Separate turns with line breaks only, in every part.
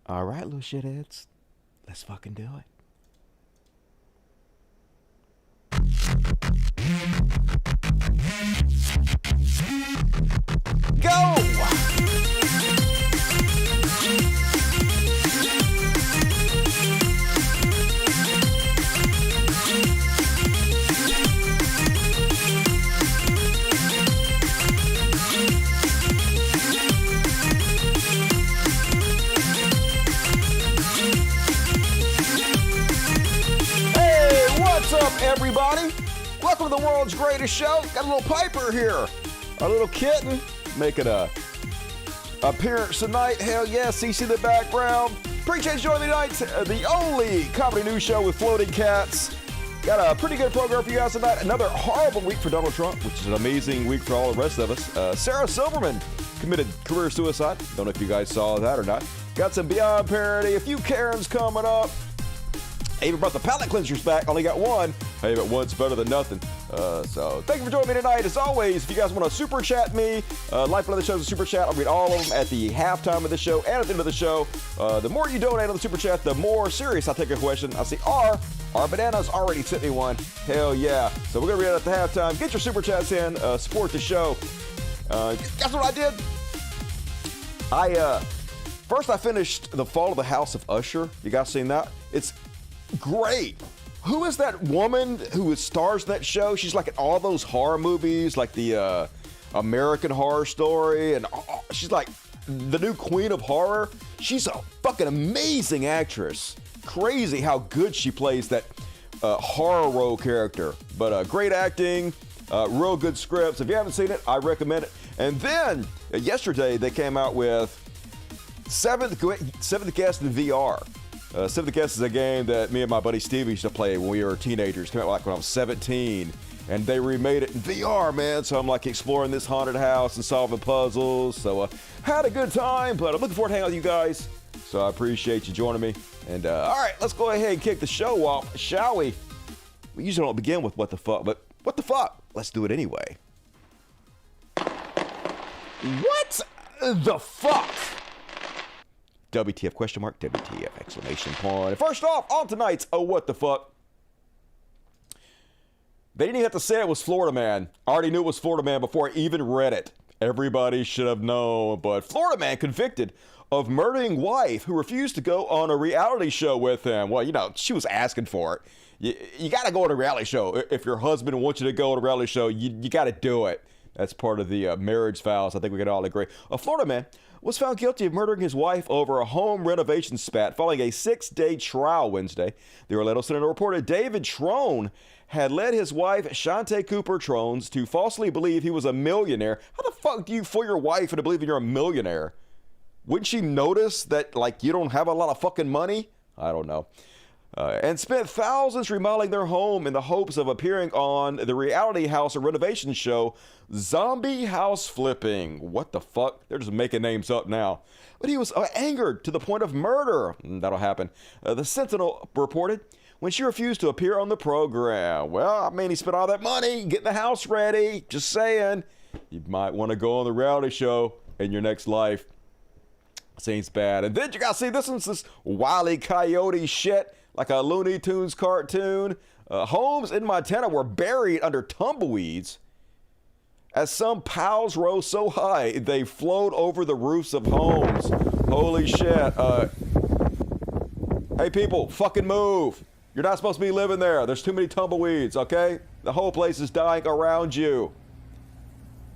All right, little shitheads. Let's fucking do it. Go! What's up, everybody? Welcome to the world's greatest show. Got a little Piper here, a little kitten making a appearance tonight. Hell yeah, CC in the background. Appreciate you joining me tonight. The only comedy news show with floating cats. Got a pretty good program for you guys tonight. Another horrible week for Donald Trump, which is an amazing week for all the rest of us. Sarah Silverman committed career suicide. Don't know if you guys saw that or not. Got some Beyond parody. A few Karens coming up. I even brought the palette cleansers back. Only got one. Hey, but one's better than nothing. So thank you for joining me tonight. As always, if you guys want to super chat me, like one of the shows, a super chat. I'll read all of them at the halftime of the show and at the end of the show. The more you donate on the super chat, the more serious I'll take a question. I see R Banana's already sent me one. Hell yeah. So we're going to read it at the halftime. Get your super chats in. Support the show. Guess what I did? First I finished The Fall of the House of Usher. You guys seen that? It's great. Who is that woman who stars in that show? She's like in all those horror movies, like the American Horror Story, and she's like the new queen of horror. She's a fucking amazing actress. Crazy how good she plays that horror role character. But great acting, real good scripts. If you haven't seen it, I recommend it. And then yesterday they came out with Seventh Guest in VR. Seventh Guest is a game that me and my buddy Stevie used to play when we were teenagers. Came out like when I was 17, and they remade it in VR, man. So I'm like exploring this haunted house and solving puzzles. So had a good time, but I'm looking forward to hanging out with you guys. So I appreciate you joining me. And all right, let's go ahead and kick the show off, shall we? We usually don't begin with what the fuck, but what the fuck? Let's do it anyway. What the fuck? WTF question mark, WTF exclamation point. And first off, on tonight's Oh What the Fuck. They didn't even have to say it was Florida Man. I already knew it was Florida Man before I even read it. Everybody should have known. But Florida Man convicted of murdering wife who refused to go on a reality show with him. Well, you know, she was asking for it. You got to go on a reality show. If your husband wants you to go on a reality show, you got to do it. That's part of the marriage vows. I think we can all agree. A Florida man was found guilty of murdering his wife over a home renovation spat following a 6-day trial Wednesday. The Orlando Senator reported David Trone had led his wife, Shante Cooper Trones, to falsely believe he was a millionaire. How the fuck do you fool your wife into believing you're a millionaire? Wouldn't she notice that, like, you don't have a lot of fucking money? I don't know. And spent thousands remodeling their home in the hopes of appearing on the reality house and renovation show Zombie House Flipping. What the fuck? They're just making names up now. But he was angered to the point of murder. That'll happen. The Sentinel reported when she refused to appear on the program. Well, I mean, he spent all that money getting the house ready. Just saying. You might want to go on the reality show in your next life. Seems bad. And then you gotta see this one's this Wile E. Coyote shit. Like a Looney Tunes cartoon. Homes in Montana were buried under tumbleweeds as some piles rose so high they flowed over the roofs of homes. Holy shit. Hey people, fucking move. You're not supposed to be living there. There's too many tumbleweeds, okay? The whole place is dying around you.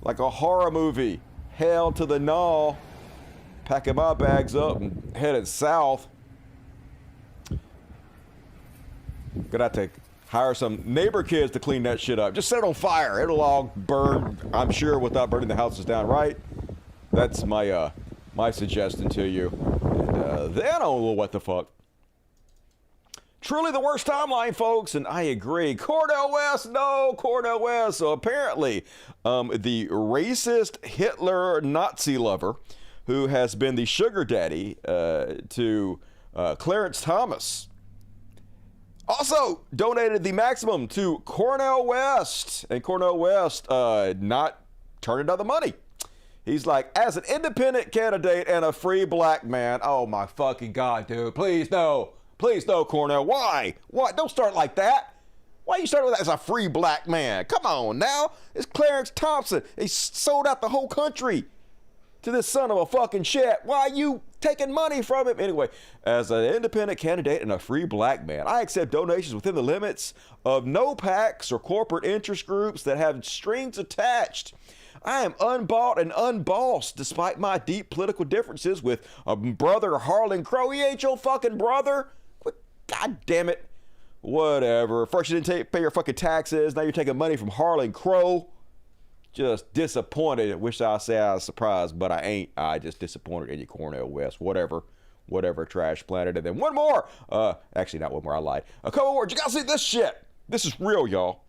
Like a horror movie. Hell to the gnaw. Packing my bags up and headed south. Gonna have to hire some neighbor kids to clean that shit up. Just set it on fire. It'll all burn, I'm sure, without burning the houses down, right? That's my my suggestion to you. And then, oh, what the fuck? Truly the worst timeline, folks, and I agree. Cornel West, no, Cornel West. So apparently, the racist Hitler Nazi lover who has been the sugar daddy to Clarence Thomas also donated the maximum to Cornel West, and Cornel West not turning down the money. He's like, as an independent candidate and a free black man. Oh my fucking God, dude. Please no. Please no, Cornell. Why? Why? Don't start like that. Why you start with that as a free black man? Come on now. It's Clarence Thompson. He sold out the whole country to this son of a fucking shit. Why are you taking money from him? Anyway, as an independent candidate and a free black man, I accept donations within the limits of no PACs or corporate interest groups that have strings attached. I am unbought and unbossed despite my deep political differences with a brother Harlan Crow. He ain't your fucking brother. God damn it. Whatever. First you didn't pay your fucking taxes. Now you're taking money from Harlan Crow. Just disappointed. I wish I say I was surprised, but I ain't. I just disappointed in you, Cornel West. Whatever, trash planet. And then one more. Actually, not one more. I lied. A couple more. You gotta see this shit. This is real, y'all.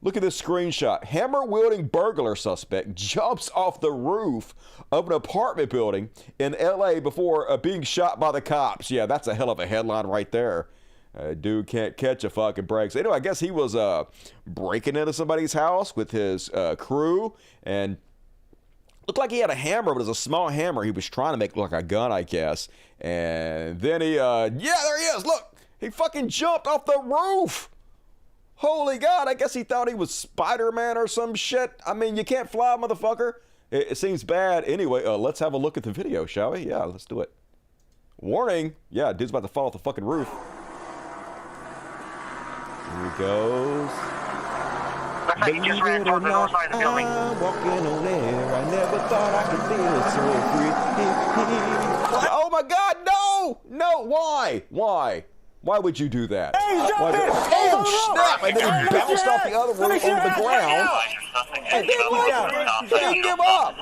Look at this screenshot. Hammer-wielding burglar suspect jumps off the roof of an apartment building in L.A. before being shot by the cops. Yeah, that's a hell of a headline right there. Dude can't catch a fucking break. So anyway, I guess he was breaking into somebody's house with his crew, and looked like he had a hammer, but it was a small hammer. He was trying to make it look like a gun, I guess. And then he, yeah, there he is. Look, he fucking jumped off the roof. Holy God, I guess he thought he was Spider-Man or some shit. I mean, you can't fly, motherfucker. It seems bad. Anyway, let's have a look at the video, shall we? Yeah, let's do it. Warning. Yeah, dude's about to fall off the fucking roof. Here he goes.
Looks like he just ran towards the north side of the building.
I'm walking on air. I never thought I could feel so free. Oh my God, no! No, why? Why? Why would you do that?
Hey,
oh, snap! And then he bounced off the other roof onto the ground. And then he didn't give up.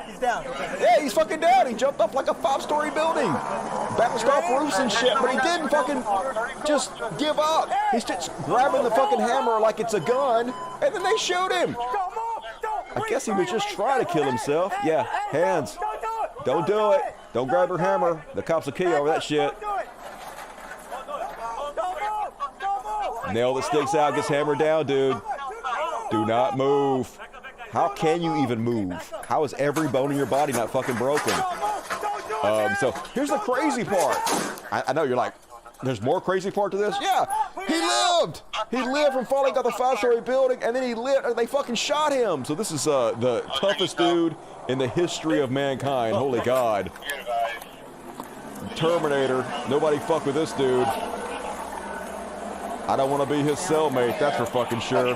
He's down.
Yeah, he's fucking down. He jumped off like a 5-story building. Bounced off roofs and shit, but he didn't fucking just give up. He's just grabbing the fucking hammer like it's a gun, and then they shoot him. I guess he was just trying to kill himself. Yeah, hands. Don't do it. Don't grab your hammer. The cops will kill you over that shit. Nail that sticks out, gets hammered down, dude. Do not move. How can you even move? How is every bone in your body not fucking broken? So here's the crazy part. I know you're like, there's more crazy part to this? Yeah, he lived. He lived from falling off the 5-story building, and then he lived. They fucking shot him. So this is the toughest dude in the history of mankind. Holy God. Terminator. Nobody fuck with this dude. I don't want to be his cellmate, that's for fucking sure.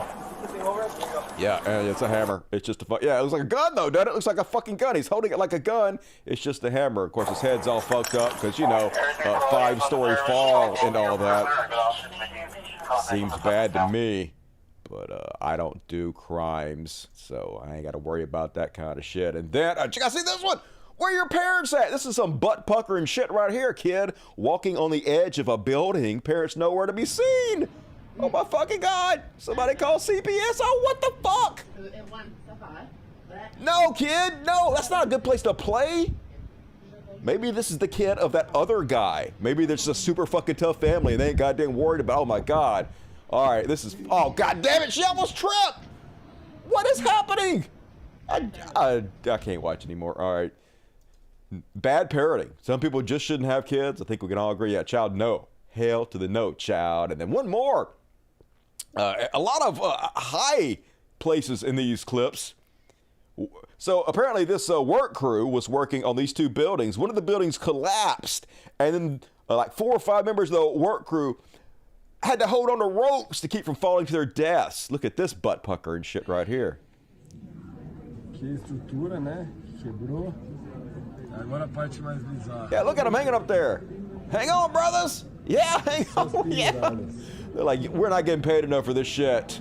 Yeah, it's a hammer. It's just a yeah, it looks like a gun though, doesn't it? It looks like a fucking gun. He's holding it like a gun. It's just a hammer. Of course, his head's all fucked up because, you know, 5-story fall and all that. Seems bad to me, but I don't do crimes, so I ain't got to worry about that kind of shit. And then, you gotta see this one. Where your parents at? This is some butt puckering shit right here, kid. Walking on the edge of a building. Parents nowhere to be seen. Oh my fucking God. Somebody call CPS. Oh, what the fuck? No, kid. No, that's not a good place to play. Maybe this is the kid of that other guy. Maybe there's a super fucking tough family and they ain't goddamn worried about, oh my God. All right, this is, oh God damn it, she almost tripped. What is happening? I can't watch anymore. All right. Bad parenting. Some people just shouldn't have kids. I think we can all agree. Yeah, child, no. Hell to the no, child. And then one more. A lot of high places in these clips. So apparently this work crew was working on these two buildings. One of the buildings collapsed. And then like 4 or 5 members of the work crew had to hold on to ropes to keep from falling to their deaths. Look at this butt pucker and shit right here. Yeah, look at them hanging up there. Hang on, brothers. Yeah, hang on. Yeah. They're like, we're not getting paid enough for this shit.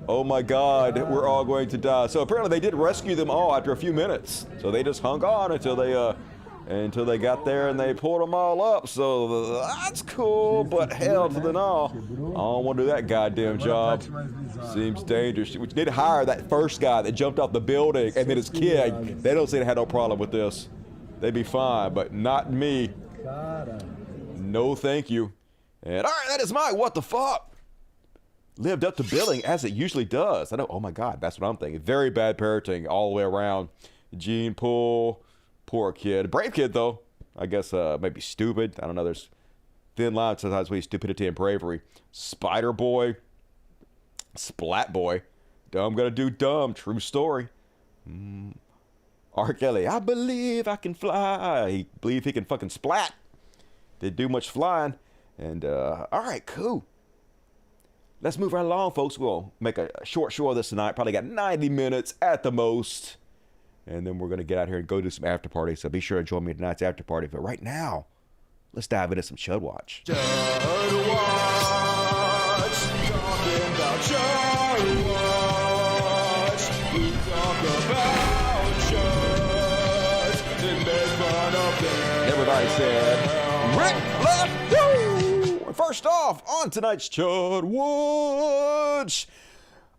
Oh my God, we're all going to die. So apparently they did rescue them all after a few minutes. So they just hung on until they got there and they pulled them all up. So that's cool, but hell to the no. I don't want to do that goddamn job. Seems dangerous. We need to hire that first guy that jumped off the building and then his kid. They don't say they had no problem with this. They'd be fine, but not me. No, thank you. And all right, that is my what the fuck. Lived up to billing as it usually does. I know, oh my God, that's what I'm thinking. Very bad parenting all the way around. Gene Poole, poor kid. Brave kid, though. I guess maybe stupid. I don't know. There's thin line sometimes between stupidity and bravery. Spider Boy. Splat Boy. Dumb gonna do dumb. True story. R. Kelly. I believe I can fly. He believe he can fucking splat. Didn't do much flying. And, all right, cool. Let's move right along, folks. We'll make a short show of this tonight. Probably got 90 minutes at the most. And then we're going to get out here and go do some after party. So be sure to join me tonight's after party. But right now, let's dive into some Chud Watch. Chud Watch. Talking about Chud Watch. We talk about Chud and make fun of them. Everybody said, Rick, left, woo! First off, on tonight's Chud Watch.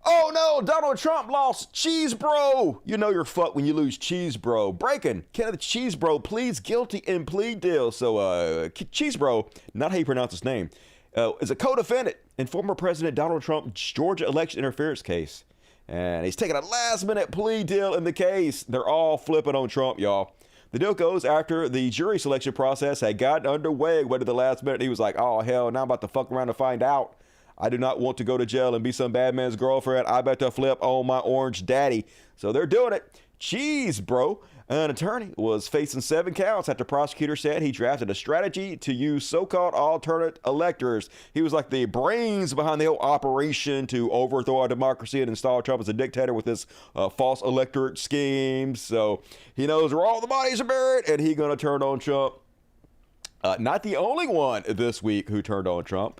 Oh no, Donald Trump lost Cheese Bro. You know you're fucked when you lose Cheese Bro. Breaking, Kenneth Cheese Bro pleads guilty in plea deal. So Cheese Bro, not how you pronounce his name, is a co-defendant in former President Donald Trump's Georgia election interference case. And he's taking a last-minute plea deal in the case. They're all flipping on Trump, y'all. The deal goes after the jury selection process had gotten underway. Went to the last minute, he was like, oh, hell, now I'm about to fuck around to find out. I do not want to go to jail and be some bad man's girlfriend. I bet to flip on my orange daddy. So they're doing it. Cheese Bro, an attorney, was facing 7 counts after prosecutors said he drafted a strategy to use so-called alternate electors. He was like the brains behind the whole operation to overthrow our democracy and install Trump as a dictator with his false electorate schemes. So he knows where all the bodies are buried, and he's going to turn on Trump. Not the only one this week who turned on Trump.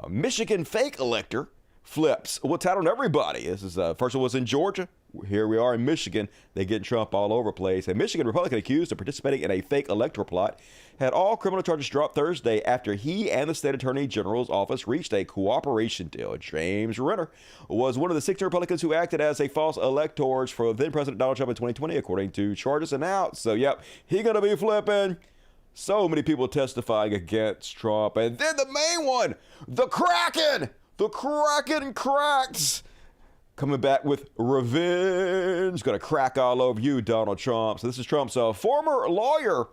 Michigan fake elector flips. What's out on everybody? This is first one was in Georgia. Here we are in Michigan. They getting Trump all over the place. A Michigan Republican accused of participating in a fake electoral plot had all criminal charges dropped Thursday after he and the state attorney general's office reached a cooperation deal. James Renner was one of the 16 Republicans who acted as a false electors for then President Donald Trump in 2020, according to charges announced. So, yep, he gonna be flipping. So many people testifying against Trump. And then the main one, the Kraken. The Kraken cracks. Coming back with revenge. Gonna crack all over you, Donald Trump. So this is Trump's former lawyer.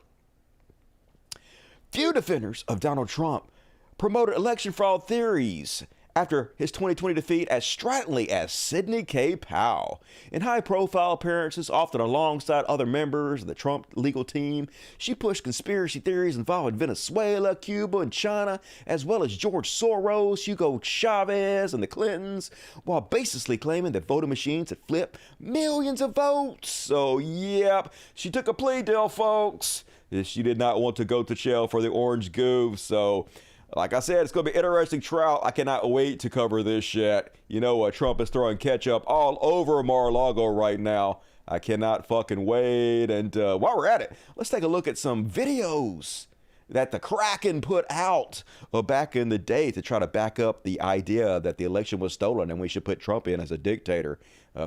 Few defenders of Donald Trump promoted election fraud theories after his 2020 defeat as stridently as Sidney Powell. In high-profile appearances, often alongside other members of the Trump legal team, she pushed conspiracy theories involving Venezuela, Cuba, and China, as well as George Soros, Hugo Chavez, and the Clintons, while baselessly claiming that voting machines had flipped millions of votes. So, yep, she took a plea deal, folks. She did not want to go to jail for the orange goof, so... Like I said, it's going to be interesting trial. I cannot wait to cover this shit. You know what? Trump is throwing ketchup all over Mar-a-Lago right now. I cannot fucking wait. And while we're at it, let's take a look at some videos that the Kraken put out back in the day to try to back up the idea that the election was stolen and we should put Trump in as a dictator.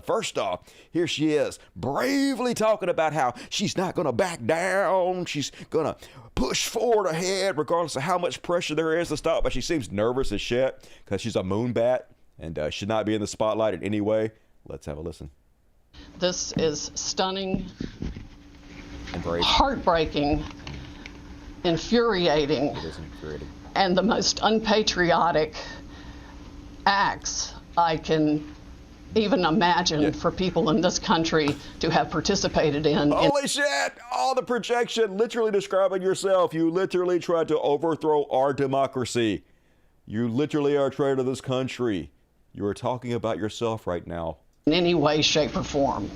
First off, here she is bravely talking about how she's not going to back down. She's going to push forward ahead regardless of how much pressure there is to stop. But she seems nervous as shit because she's a moonbat and should not be in the spotlight in any way. Let's have a listen.
This is stunning,
and brave.
Heartbreaking, infuriating, and the most unpatriotic acts I can even imagine for people in this country to have participated in.
Holy shit! All the projection, literally describing yourself. You literally tried to overthrow our democracy. You literally are a traitor to this country. You are talking about yourself right now.
In any way, shape, or form.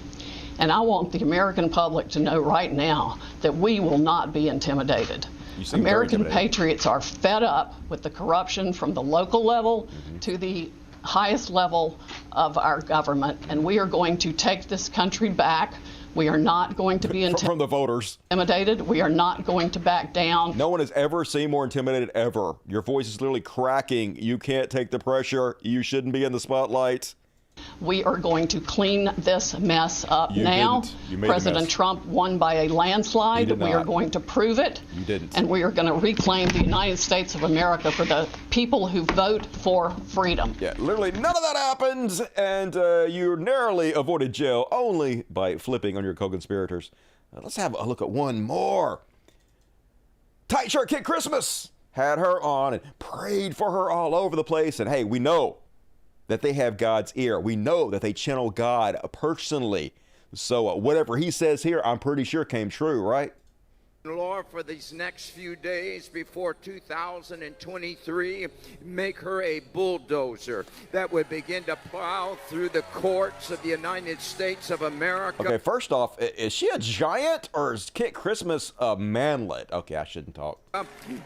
And I want the American public to know right now that we will not be intimidated. American patriots are fed up with the corruption from the local level to the highest level of our government, and we are going to take this country back. We are not going to be
from the voters.
Intimidated. We are not going to back down.
No one has ever seen more intimidated ever. Your voice is literally cracking. You can't take the pressure. You shouldn't be in the spotlight.
We are going to clean this mess up now.
You made
President Trump won by a landslide. We are going to prove it.
You didn't.
And we are going to reclaim the United States of America for the people who vote for freedom.
Yeah, literally none of that happens, and you narrowly avoided jail only by flipping on your co-conspirators. Let's have a look at one more. Tight Shirt Kid Christmas had her on and prayed for her all over the place. And hey, we know that they have God's ear. We know that they channel God personally. So whatever he says here, I'm pretty sure came true, right?
Lord, for these next few days before 2023, make her a bulldozer that would begin to plow through the courts of the United States of America.
Okay, first off, is she a giant or is Kit Christmas a manlet? Okay, I shouldn't talk.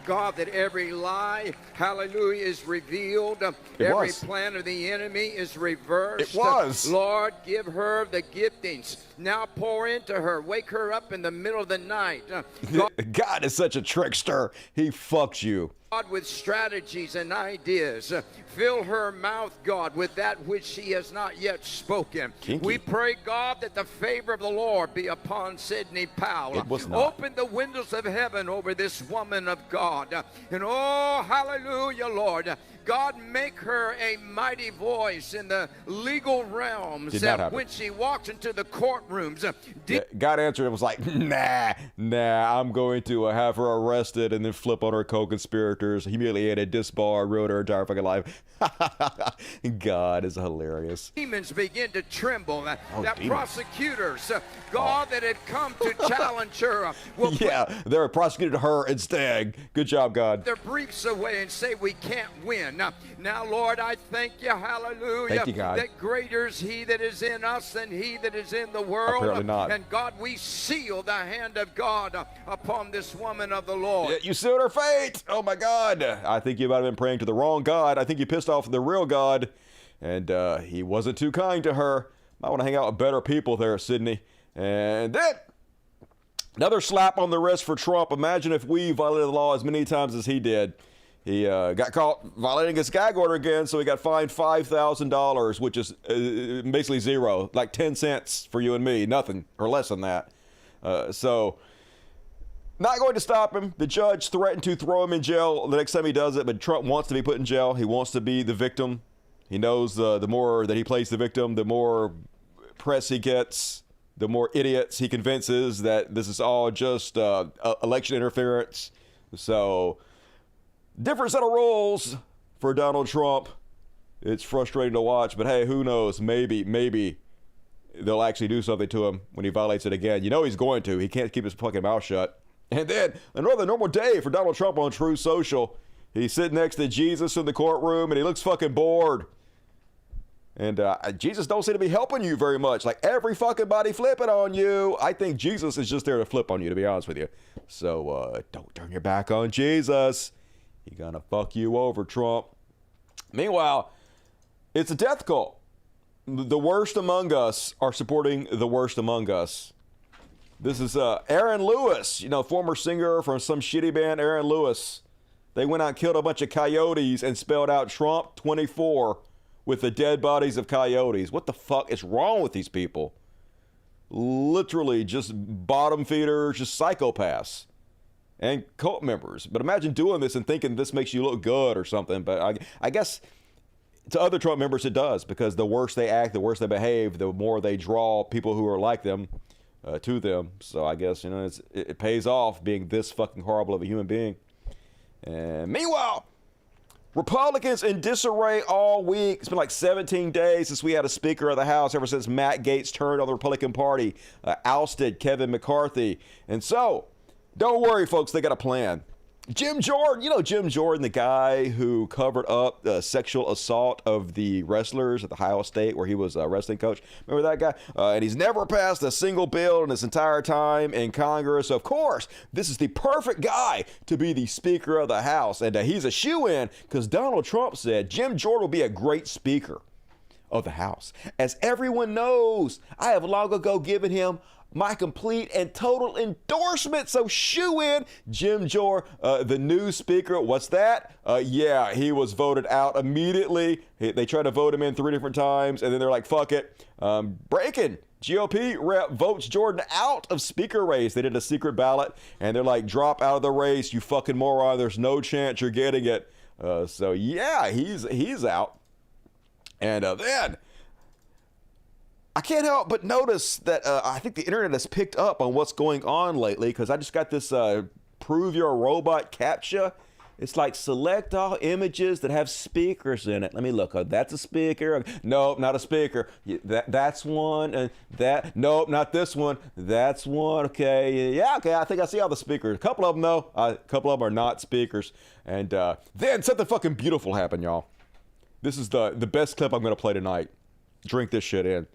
God, that every lie, hallelujah, is revealed. Every plan of the enemy is reversed.
It was.
Lord, give her the giftings. Now pour into her. Wake her up in the middle of the night.
God is such a trickster. He fucks you.
God, with strategies and ideas. Fill her mouth, God, with that which she has not yet spoken.
Kinky.
We pray, God, that the favor of the Lord be upon Sidney Powell.
It was not.
Open the windows of heaven over this woman of God. And oh, hallelujah, Lord. God, make her a mighty voice in the legal realms.
Did not happen.
When she walks into the courtrooms.
Yeah, God answered and was like, nah, I'm going to have her arrested and then flip on her co-conspirators, humiliated, disbarred, ruin her entire fucking life. God is hilarious.
Demons begin to tremble. That
demons.
Prosecutors, God, that had come to challenge her, will
Yeah, they're prosecuted her instead. Good job, God.
their briefs away and say we can't win. Now, Lord, I thank you, hallelujah,
Thank you, God.
that greater is he that is in us than he that is in the world.
Apparently not.
And God, we seal the hand of God upon this woman of the Lord.
Yeah, you sealed her fate. Oh, my God. I think you might have been praying to the wrong God. I think you pissed off the real God, and he wasn't too kind to her. Might want to hang out with better people there, Sidney. And then another slap on the wrist for Trump. Imagine if we violated the law as many times as he did. He got caught violating his gag order again, so he got fined $5,000, which is basically zero, like 10 cents for you and me, nothing, or less than that. So, not going to stop him. The judge threatened to throw him in jail the next time he does it, but Trump wants to be put in jail. He wants to be the victim. He knows the more that he plays the victim, the more press he gets, the more idiots he convinces that this is all just election interference. So, different set of rules for Donald Trump. It's frustrating to watch, but hey, who knows? Maybe they'll actually do something to him when he violates it again. You know he's going to. He can't keep his fucking mouth shut. And then another normal day for Donald Trump on True Social. He's sitting next to Jesus in the courtroom, and he looks fucking bored. And Jesus don't seem to be helping you very much. Like every fucking body flipping on you. I think Jesus is just there to flip on you, to be honest with you. So don't turn your back on Jesus. He's gonna fuck you over, Trump. Meanwhile, it's a death cult. The worst among us are supporting the worst among us. This is Aaron Lewis, former singer from some shitty band, Aaron Lewis. They went out and killed a bunch of coyotes and spelled out Trump 24 with the dead bodies of coyotes. What the fuck is wrong with these people? Literally just bottom feeders, just psychopaths. And cult members. But imagine doing this and thinking this makes you look good or something. But I guess to other Trump members it does, because the worse they act, the worse they behave, the more they draw people who are like them to them. So I guess, it pays off being this fucking horrible of a human being. And meanwhile, Republicans in disarray all week. It's been like 17 days since we had a Speaker of the House, ever since Matt Gaetz turned on the Republican Party, ousted Kevin McCarthy. And so, don't worry, folks, they got a plan. Jim Jordan, Jim Jordan, the guy who covered up the sexual assault of the wrestlers at Ohio State, where he was a wrestling coach. Remember that guy? And he's never passed a single bill in his entire time in Congress. Of course, this is the perfect guy to be the Speaker of the House. And he's a shoo-in because Donald Trump said Jim Jordan will be a great Speaker of the House. As everyone knows, I have long ago given him my complete and total endorsement. So shoo in Jim Jordan, the new speaker. What's that? Yeah, he was voted out immediately. They tried to vote him in 3 different times, and then they're like, fuck it. Breaking. GOP rep votes Jordan out of speaker race. They did a secret ballot, and they're like, drop out of the race, you fucking moron. There's no chance you're getting it. So yeah, he's out. And then I can't help but notice that I think the internet has picked up on what's going on lately, because I just got this prove you're a robot captcha. It's like select all images that have speakers in it. Let me look. Oh, that's a speaker. Nope, not a speaker. That's one. Nope, not this one. That's one. Okay. Yeah, okay. I think I see all the speakers. A couple of them, though. A couple of them are not speakers. And then something fucking beautiful happened, y'all. This is the best clip I'm going to play tonight. Drink this shit in.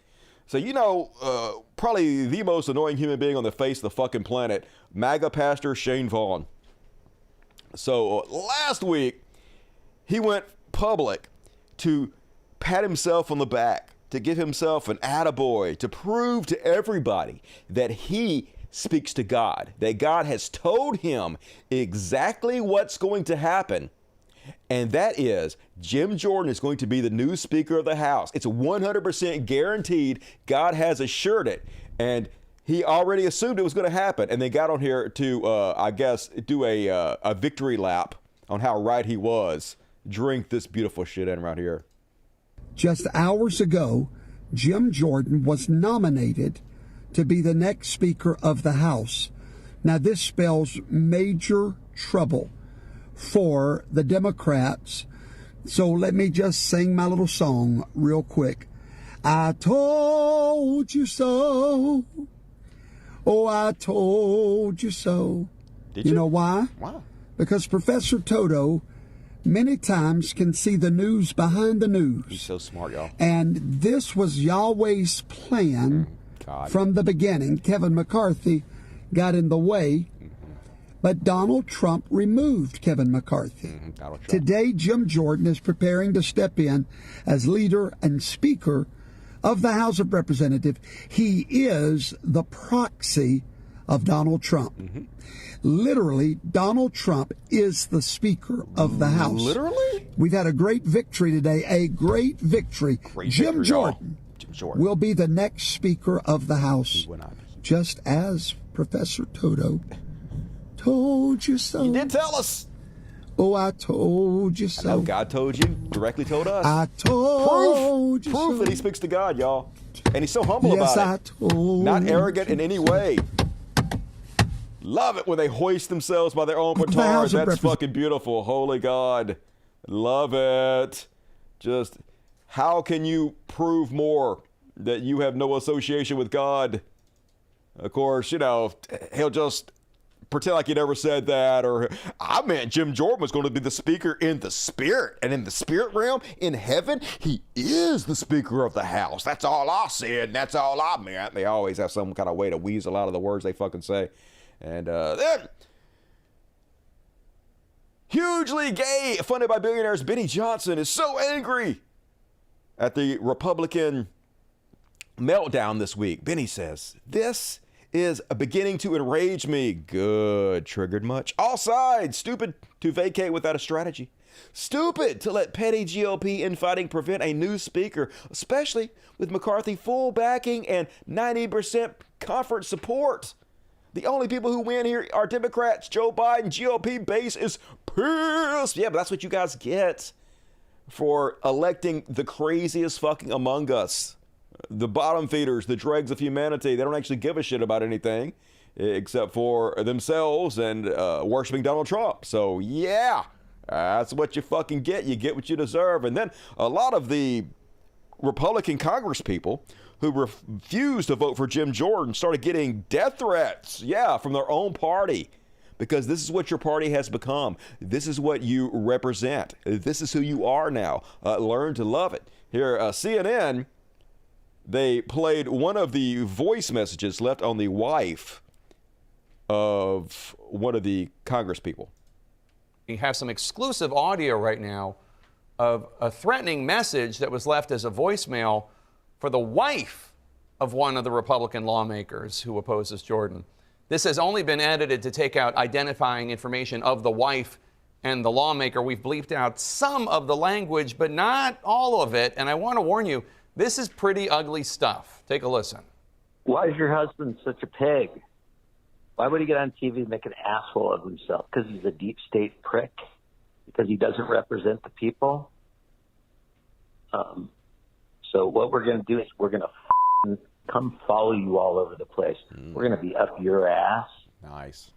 So, you know, probably the most annoying human being on the face of the fucking planet, MAGA pastor Shane Vaughn. So last week, he went public to pat himself on the back, to give himself an attaboy, to prove to everybody that he speaks to God, that God has told him exactly what's going to happen. And that is, Jim Jordan is going to be the new Speaker of the House. It's 100% guaranteed. God has assured it. And he already assumed it was going to happen, and they got on here to, I guess, do a victory lap on how right he was. Drink this beautiful shit in right here.
Just hours ago, Jim Jordan was nominated to be the next Speaker of the House. Now, this spells major trouble for the Democrats. So let me just sing my little song real quick. I told you so. Oh, I told you so.
Did you?
You know why?
Wow.
Because Professor Toto many times can see the news behind the news.
He's so smart, y'all.
And this was Yahweh's plan from the beginning. Kevin McCarthy got in the way, but Donald Trump removed Kevin McCarthy. Today, Jim Jordan is preparing to step in as leader and speaker of the House of Representatives. He is the proxy of Donald Trump. Literally, Donald Trump is the Speaker of the House.
Literally?
We've had a great victory today, a great victory. Jim Jordan will be the next Speaker of the House, just as Professor Toto told you so.
He did tell us.
Oh, I told you so.
I know God told you, directly told us.
I told you so.
Proof that he speaks to God, y'all. And he's so humble about it.
Yes, I told
Not arrogant in any way. Love it when they hoist themselves by their own petard. That's fucking beautiful. Holy God. Love it. Just, how can you prove more that you have no association with God? Of course, you know, he'll just pretend like he never said that, or I meant Jim Jordan was going to be the speaker in the spirit, and in the spirit realm, in heaven, he is the Speaker of the House. That's all I said, and that's all I meant. They always have some kind of way to weasel out of the words they fucking say. And then, hugely gay, funded by billionaires, Benny Johnson is so angry at the Republican meltdown this week. Benny says, "This is beginning to enrage me." Good. Triggered much? All sides. Stupid to vacate without a strategy. Stupid to let petty GOP infighting prevent a new speaker, especially with McCarthy full backing and 90% conference support. The only people who win here are Democrats. Joe Biden, GOP base is pissed. Yeah, but that's what you guys get for electing the craziest fucking among us. The bottom feeders, the dregs of humanity. They don't actually give a shit about anything except for themselves and worshiping Donald Trump. So, yeah, that's what you fucking get. You get what you deserve. And then a lot of the Republican Congress people who refused to vote for Jim Jordan started getting death threats, from their own party. Because this is what your party has become. This is what you represent. This is who you are now. Learn to love it. Here, CNN, they played one of the voice messages left on the wife of one of the Congress people.
We have some exclusive audio right now of a threatening message that was left as a voicemail for the wife of one of the Republican lawmakers who opposes Jordan. This has only been edited to take out identifying information of the wife and the lawmaker. We've bleeped out some of the language, but not all of it. And I want to warn you, this is pretty ugly stuff. Take a listen.
Why is your husband such a pig? Why would he get on TV and make an asshole of himself? Because he's a deep state prick? Because he doesn't represent the people? So what we're going to do is we're going to come follow you all over the place. We're going to be up your ass.
Nice.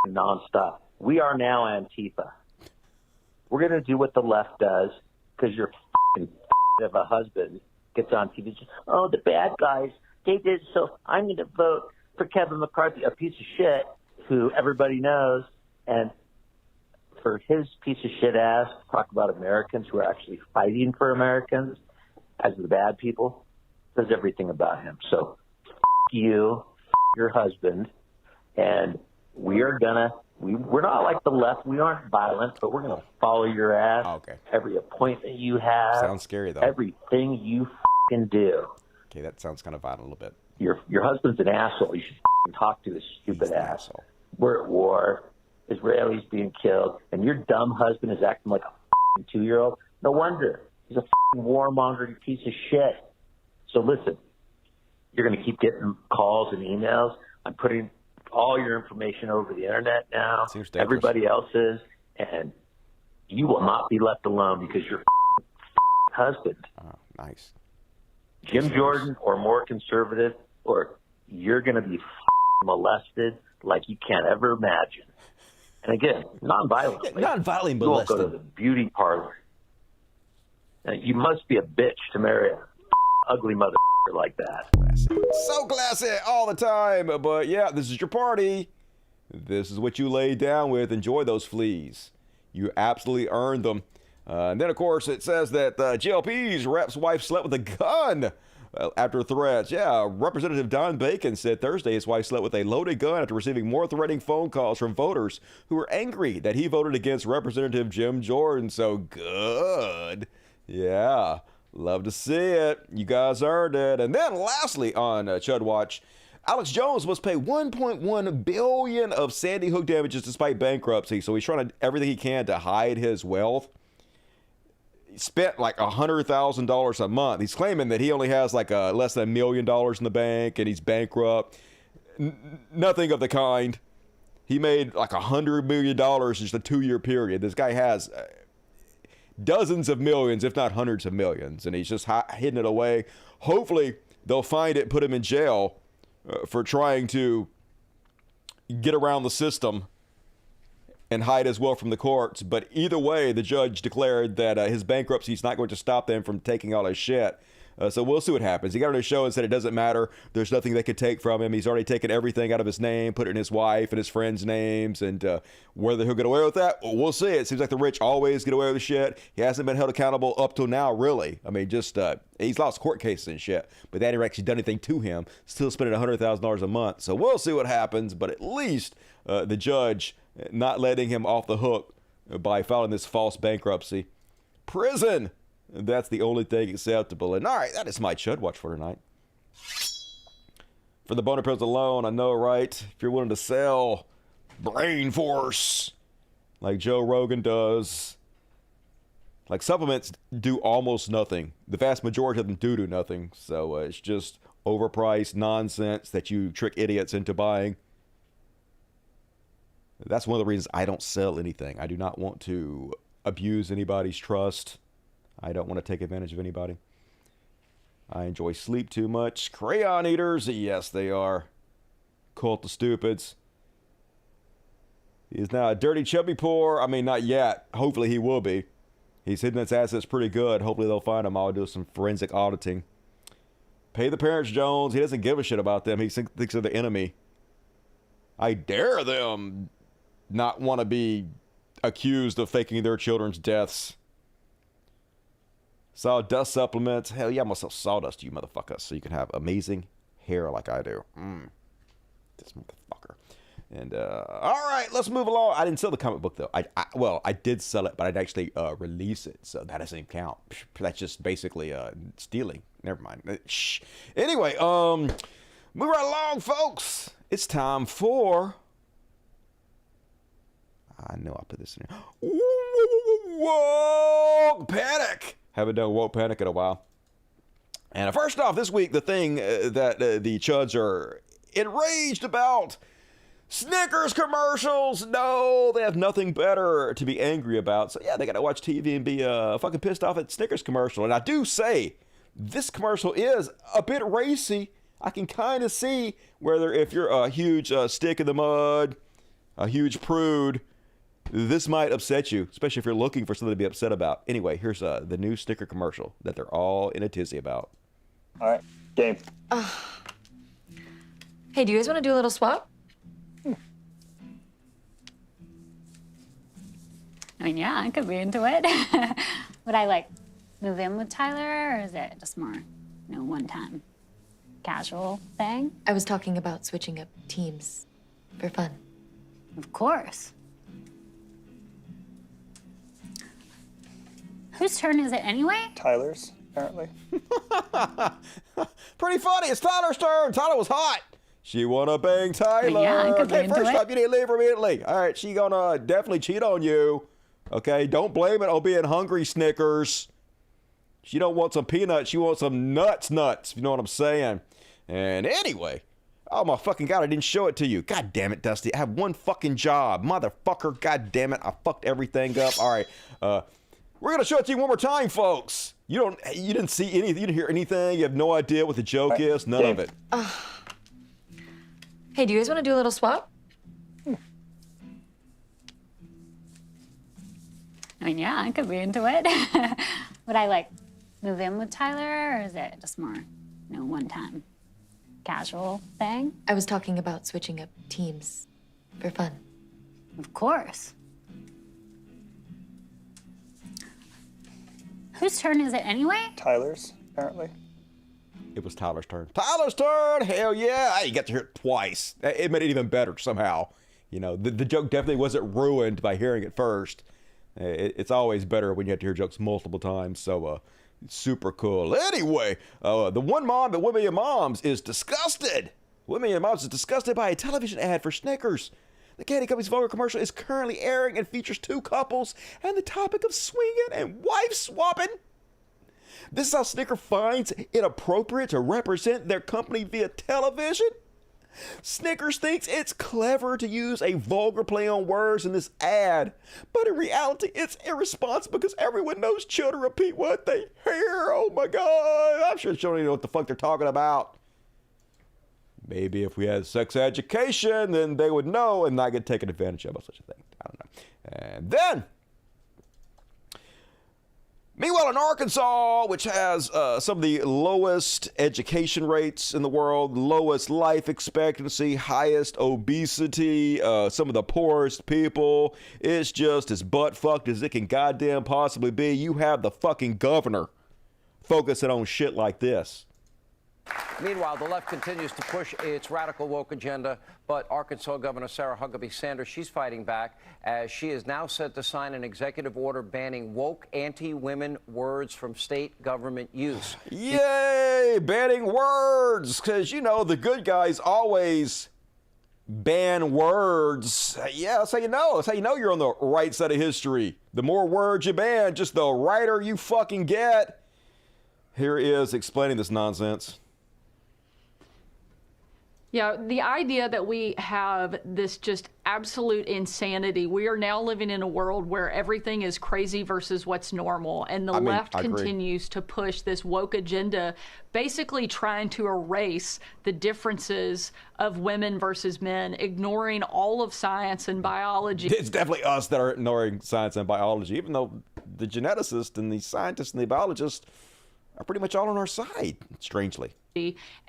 Nonstop. We are now Antifa. We're going to do what the left does because your of a husband gets on TV and says, oh, the bad guys, they did so I'm going to vote for Kevin McCarthy, a piece of shit who everybody knows. And for his piece of shit ass to talk about Americans who are actually fighting for Americans as the bad people, says everything about him. So you, your husband, and we're not like the left. We aren't violent, but we're going to follow your ass.
Okay.
Every appointment you have.
Sounds scary, though.
Everything you do.
Okay, that sounds kind of violent a little bit.
Your husband's an asshole. You should talk to his stupid asshole. We're at war. Israelis being killed. And your dumb husband is acting like a 2-year-old. No wonder. He's a warmonger piece of shit. So listen, you're going to keep getting calls and emails. I'm putting all your information over the internet now.
Seems dangerous.
Everybody else is. And you will not be left alone because your husband.
Oh, nice.
Jim Jordan or more conservative, or you're going to be molested like you can't ever imagine. And again, non-violently.
Non-violently
You won't go
molested.
to the beauty parlor. And you must be a bitch to marry an ugly mother like that.
Classy. So classy all the time. But yeah, this is your party. This is what you laid down with. Enjoy those fleas. You absolutely earned them. And then, of course, it says that GLP's rep's wife slept with a gun after threats. Yeah, Representative Don Bacon said Thursday his wife slept with a loaded gun after receiving more threatening phone calls from voters who were angry that he voted against Representative Jim Jordan. So good. Yeah, love to see it. You guys earned it. And then lastly on Chud Watch, Alex Jones must pay $1.1 billion of Sandy Hook damages despite bankruptcy. So he's trying to do everything he can to hide his wealth. He spent like $100,000 a month. He's claiming that he only has like less than $1 million in the bank and he's bankrupt. Nothing of the kind. He made like $100 million in just a 2-year period. This guy has dozens of millions, if not hundreds of millions, and he's just hidden it away. Hopefully, they'll find it, put him in jail for trying to get around the system and hide his wealth from the courts. But either way, the judge declared that his bankruptcy is not going to stop them from taking all his shit. So we'll see what happens. He got on his show and said it doesn't matter. There's nothing they could take from him. He's already taken everything out of his name, put it in his wife and his friends' names. And whether he'll get away with that, we'll see. It seems like the rich always get away with shit. He hasn't been held accountable up till now, really. I mean, just he's lost court cases and shit. But they hadn't actually done anything to him. Still spending $100,000 a month. So we'll see what happens. But at least the judge not letting him off the hook by filing this false bankruptcy. Prison! That's the only thing acceptable. And all right, that is my Chud Watch for tonight. For the boner pills alone, I know, right? If you're willing to sell brain force like Joe Rogan does, like supplements do almost nothing. The vast majority of them do nothing. So it's just overpriced nonsense that you trick idiots into buying. That's one of the reasons I don't sell anything. I do not want to abuse anybody's trust. I don't want to take advantage of anybody. I enjoy sleep too much. Crayon eaters, yes, they are. Cult of stupids. He is now a dirty, chubby poor. I mean, not yet. Hopefully he will be. He's hidden his assets pretty good. Hopefully they'll find him. I'll do some forensic auditing. Pay the parents, Jones. He doesn't give a shit about them. He thinks they're the enemy. I dare them not want to be accused of faking their children's deaths. Sawdust supplements. Hell yeah, I'm going to sell sawdust to you motherfuckers so you can have amazing hair like I do. This motherfucker. And all right, let's move along. I didn't sell the comic book though. Well, I did sell it, but I didn't actually release it, so that doesn't even count. That's just basically stealing. Never mind. Shh. Anyway, move right along, folks. It's time for. I know I put this in here. Woke Panic. Haven't done Woke Panic in a while. And first off, this week, the thing that the Chuds are enraged about. Snickers commercials. No, they have nothing better to be angry about. So yeah, they got to watch TV and be fucking pissed off at Snickers commercial. And I do say this commercial is a bit racy. I can kind of see whether if you're a huge stick in the mud, a huge prude, this might upset you, especially if you're looking for something to be upset about. Anyway, here's the new Snicker commercial that they're all in a tizzy about.
All right, game.
Hey, do you guys want to do a little swap?
I mean, yeah, I could be into it. Would I, like, move in with Tyler, or is it just more, one-time casual thing?
I was talking about switching up teams for fun.
Of course. Whose turn is it anyway?
Tyler's, apparently.
Pretty funny. It's Tyler's turn. Tyler was hot. She wanna bang Tyler.
Yeah, I could be
okay,
into
first
it.
off, you need to leave her immediately. All right, she gonna definitely cheat on you. Okay, don't blame it on being hungry, Snickers. She don't want some peanuts. She wants some nuts. You know what I'm saying? And anyway, oh my fucking God, I didn't show it to you. God damn it, Dusty. I have one fucking job. Motherfucker, God damn it. I fucked everything up. All right, we're gonna show it to you one more time, folks. You didn't see anything, you didn't hear anything. You have no idea what the joke is. None of it.
Hey, do you guys want to do a little swap?
I mean, yeah, I could be into it. Would I, like, move in with Tyler, or is it just more, one-time casual thing?
I was talking about switching up teams for fun.
Of course. Whose turn is it anyway?
Tyler's, apparently.
It was Tyler's turn. Tyler's turn! Hell yeah! You got to hear it twice. It made it even better somehow. The joke definitely wasn't ruined by hearing it first. It's always better when you have to hear jokes multiple times, so super cool. Anyway, the one mom at 1 Million Moms is disgusted. 1 Million Moms is disgusted by a television ad for Snickers. The candy company's vulgar commercial is currently airing and features two couples and the topic of swinging and wife swapping. This is how Snicker finds it appropriate to represent their company via television. Snickers thinks it's clever to use a vulgar play on words in this ad, but in reality, it's irresponsible because everyone knows children repeat what they hear. Oh my God, I'm sure children don't know what the fuck they're talking about. Maybe if we had sex education, then they would know and not get taken advantage of such a thing. I don't know. And then, meanwhile, in Arkansas, which has some of the lowest education rates in the world, lowest life expectancy, highest obesity, some of the poorest people, it's just as butt-fucked as it can goddamn possibly be. You have the fucking governor focusing on shit like this.
Meanwhile, the left continues to push its radical woke agenda, but Arkansas Governor Sarah Huckabee Sanders, she's fighting back as she is now set to sign an executive order banning woke anti-women words from state government use.
Yay! Banning words! Because, the good guys always ban words. Yeah, that's how you know. That's how you know you're on the right side of history. The more words you ban, just the righter you fucking get. Here he is explaining this nonsense.
Yeah, the idea that we have this just absolute insanity. We are now living in a world where everything is crazy versus what's normal. And the left continues to push this woke agenda, basically trying to erase the differences of women versus men, ignoring all of science and biology.
It's definitely us that are ignoring science and biology, even though the geneticists and the scientists and the biologists are pretty much all on our side, strangely.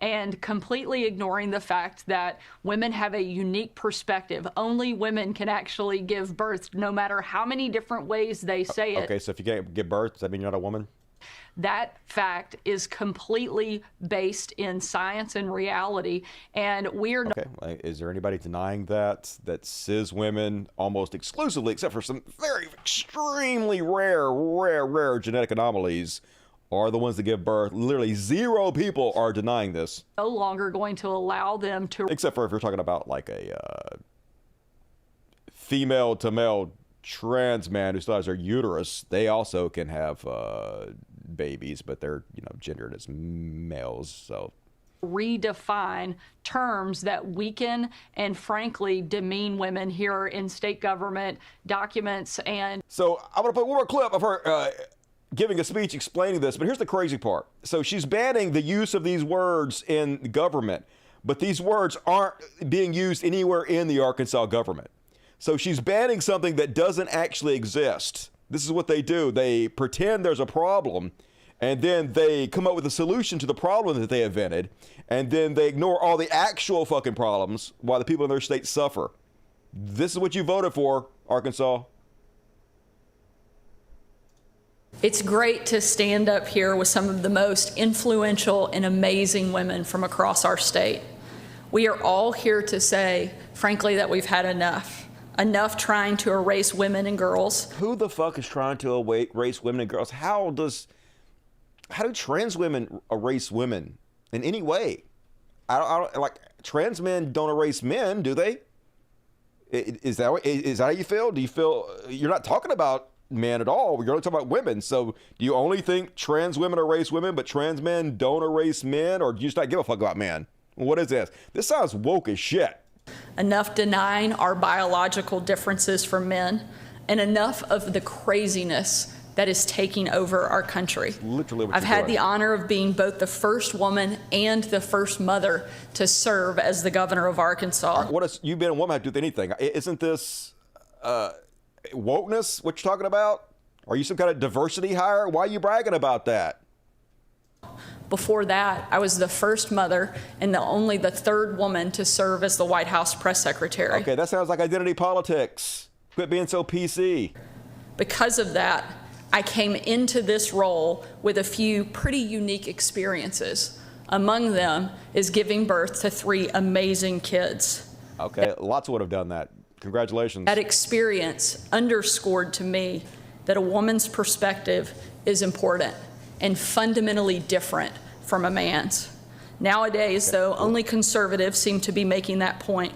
And completely ignoring the fact that women have a unique perspective. Only women can actually give birth, no matter how many different ways they say it.
Okay, so if you can't give birth, does that mean you're not a woman?
That fact is completely based in science and reality, and we're
okay. Is there anybody denying that cis women almost exclusively, except for some very extremely rare genetic anomalies, are the ones that give birth? Literally zero people are denying this.
no longer going to allow them to,
except for if you're talking about like a female to male trans man who still has their uterus. They also can have babies, but they're gendered as males. So
redefine terms that weaken and frankly demean women here in state government documents. And
so I'm going to put one more clip of her giving a speech explaining this, but here's the crazy part. So she's banning the use of these words in government, but these words aren't being used anywhere in the Arkansas government. So she's banning something that doesn't actually exist. This is what they do. They pretend there's a problem, and then they come up with a solution to the problem that they invented, and then they ignore all the actual fucking problems while the people in their state suffer. This is what you voted for, Arkansas.
it's great to stand up here with some of the most influential and amazing women from across our state. We are all here to say, frankly, that we've had enough. Enough trying to erase women and girls.
Who the fuck is trying to erase women and girls? How do trans women erase women in any way? I don't like trans men don't erase men, do they? Is that how you feel? Do you feel you're not talking about men at all? You're only talking about women. So do you only think trans women erase women, but trans men don't erase men, or do you just not give a fuck about men? What is this? This sounds woke as shit.
Enough denying our biological differences from men, and enough of the craziness that is taking over our country.
Literally what
I've had the honor of being both the first woman and the first mother to serve as the governor of Arkansas.
What has you been a woman have to do with anything? Isn't this wokeness what you're talking about? Are you some kind of diversity hire? Why are you bragging about that?
Before that, I was the first mother and only the third woman to serve as the White House press secretary.
Okay, that sounds like identity politics. Quit being so PC.
Because of that, I came into this role with a few pretty unique experiences. Among them is giving birth to 3 amazing kids.
Okay, lots would have done that. Congratulations.
That experience underscored to me that a woman's perspective is important and fundamentally different from a man's. Nowadays, though, only conservatives seem to be making that point.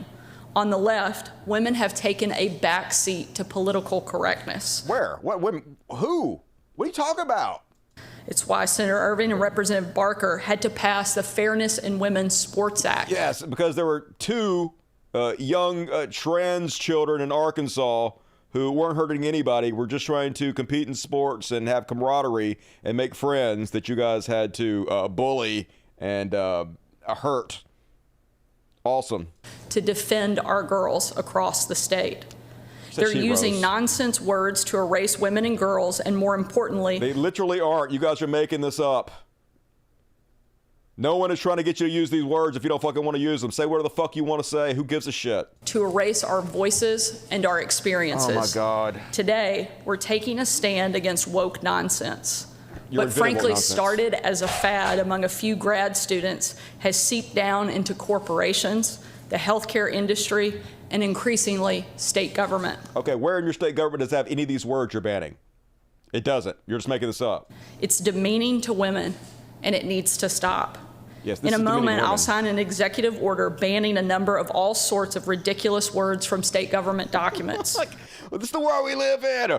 On the left, women have taken a back seat to political correctness.
Where? What women? Who? What are you talking about?
It's why Senator Irving and Representative Barker had to pass the Fairness in Women's Sports Act.
Yes, because there were 2 young trans children in Arkansas who weren't hurting anybody, were just trying to compete in sports and have camaraderie and make friends that you guys had to bully and hurt. Awesome.
To defend our girls across the state. They're using nonsense words to erase women and girls, and more importantly...
They literally aren't. You guys are making this up. No one is trying to get you to use these words if you don't fucking want to use them. Say whatever the fuck you want to say. Who gives a shit?
To erase our voices and our experiences.
Oh my God.
Today, we're taking a stand against woke nonsense.
You're
What frankly
nonsense.
started as a fad among a few grad students has seeped down into corporations, the healthcare industry, and increasingly state government.
Okay, where in your state government does it have any of these words you're banning? It doesn't. You're just making this up.
It's demeaning to women, and it needs to stop.
Yes, this
in a
is demeaning
moment,
women.
I'll sign an executive order banning a number of all sorts of ridiculous words from state government documents.
Like, well, this is the world we live in.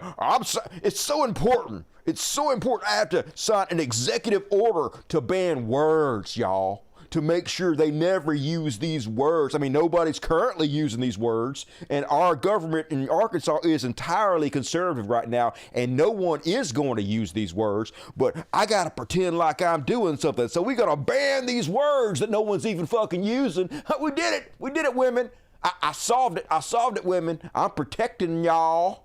It's so important. It's so important. I have to sign an executive order to ban words, y'all, to make sure they never use these words. I mean, nobody's currently using these words, and our government in Arkansas is entirely conservative right now, and no one is going to use these words, but I got to pretend like I'm doing something, so we got to ban these words that no one's even fucking using. We did it. We did it, women. I solved it. I solved it, women. I'm protecting y'all.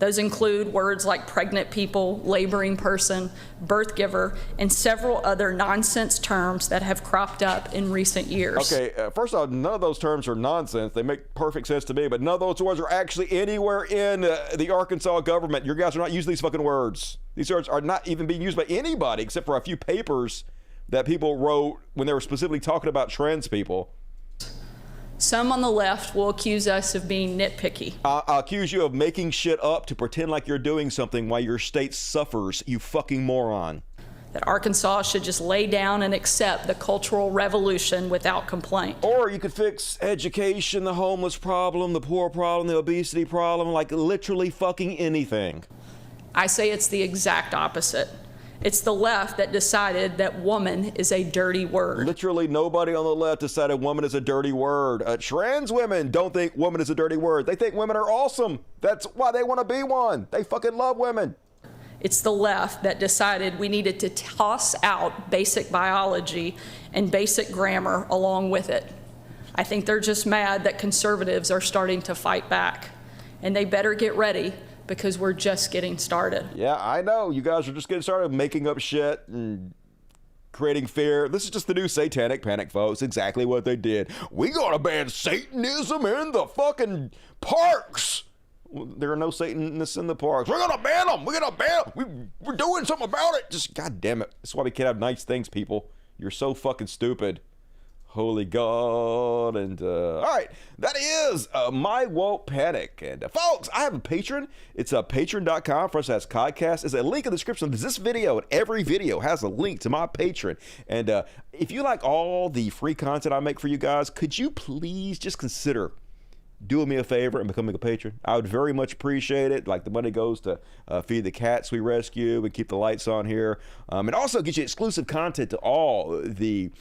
Those include words like pregnant people, laboring person, birth giver, and several other nonsense terms that have cropped up in recent years.
Okay, first off, none of those terms are nonsense. They make perfect sense to me, but none of those words are actually anywhere in the Arkansas government. Your guys are not using these fucking words. These words are not even being used by anybody except for a few papers that people wrote when they were specifically talking about trans people.
Some on the left will accuse us of being nitpicky.
I'll accuse you of making shit up to pretend like you're doing something while your state suffers, you fucking moron.
That Arkansas should just lay down and accept the cultural revolution without complaint.
Or you could fix education, the homeless problem, the poor problem, the obesity problem, like literally fucking anything.
I say it's the exact opposite. It's the left that decided that woman is a dirty word.
Literally nobody on the left decided woman is a dirty word. Trans women don't think woman is a dirty word. They think women are awesome. That's why they want to be one. They fucking love women.
It's the left that decided we needed to toss out basic biology and basic grammar along with it. I think they're just mad that conservatives are starting to fight back. And they better get ready, because we're just getting started.
Yeah, I know. You guys are just getting started making up shit and creating fear. This is just the new satanic panic, folks. Exactly what they did. We gotta ban Satanism in the fucking parks. There are no Satanists in the parks. We're gonna ban them. We're gonna ban them. We're doing something about it. Just, God damn it. That's why we can't have nice things, people. You're so fucking stupid. Holy God. And all right, that is my woke panic. And folks, I have a Patreon. It's patreon.com/codcast. There's a link in the description of this video, and every video has a link to my Patreon. And if you like all the free content I make for you guys, could you please just consider doing me a favor and becoming a patron? I would very much appreciate it. Like, the money goes to feed the cats we rescue and keep the lights on here, and also get you exclusive content to all the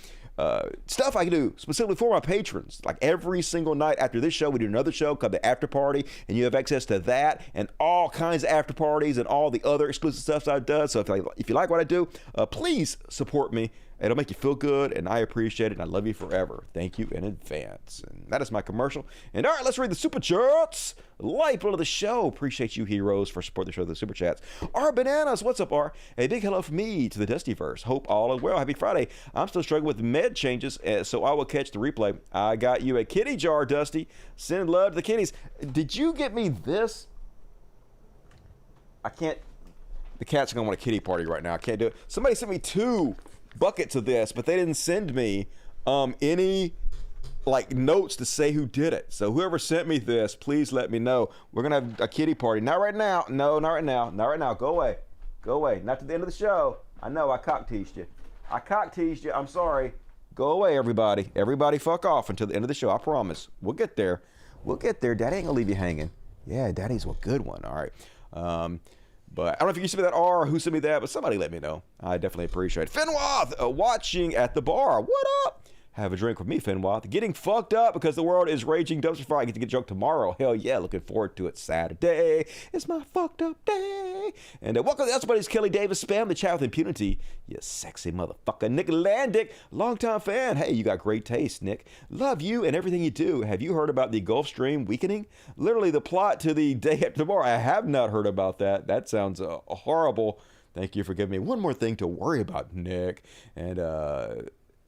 stuff I can do specifically for my patrons. Like, every single night after this show, we do another show called the After Party, and you have access to that and all kinds of after parties and all the other exclusive stuff I've done. So if you like what I do, please support me. It'll make you feel good, and I appreciate it, and I love you forever. Thank you in advance. And that is my commercial. And all right, let's read the Super Chats. Lifeblood of the show. Appreciate you, heroes, for supporting the show with the Super Chats. R Bananas, what's up, R? A big hello from me to the Dustyverse. Hope all is well. Happy Friday. I'm still struggling with med changes, so I will catch the replay. I got you a kitty jar, Dusty. Send love to the kitties. Did you get me this? I can't. The cats are going to want a kitty party right now. I can't do it. Somebody sent me 2 buckets of this, but they didn't send me any like notes to say who did it. So whoever sent me this, please let me know. We're gonna have a kitty party. Not right now. No, not right now. Not right now. Go away. Go away. Not to the end of the show. I know I cock-teased you. I'm sorry. Go away, everybody. Everybody fuck off until the end of the show. I promise. We'll get there. We'll get there. Daddy ain't gonna leave you hanging. Yeah, Daddy's a good one. All right. But I don't know if you sent me that or who sent me that, but somebody let me know. I definitely appreciate it. Finwath, watching at the bar. What up? Have a drink with me, Finwath. Getting fucked up because the world is raging dumpster fire. I get to get drunk tomorrow. Hell yeah, looking forward to it. Saturday. It's my fucked up day. And welcome to everybody's Kelly Davis. Spam the chat with impunity. You sexy motherfucker. Nick Landick, longtime fan. Hey, you got great taste, Nick. Love you and everything you do. Have you heard about the Gulf Stream weakening? Literally the plot to the day after tomorrow. I have not heard about that. That sounds horrible. Thank you for giving me one more thing to worry about, Nick. And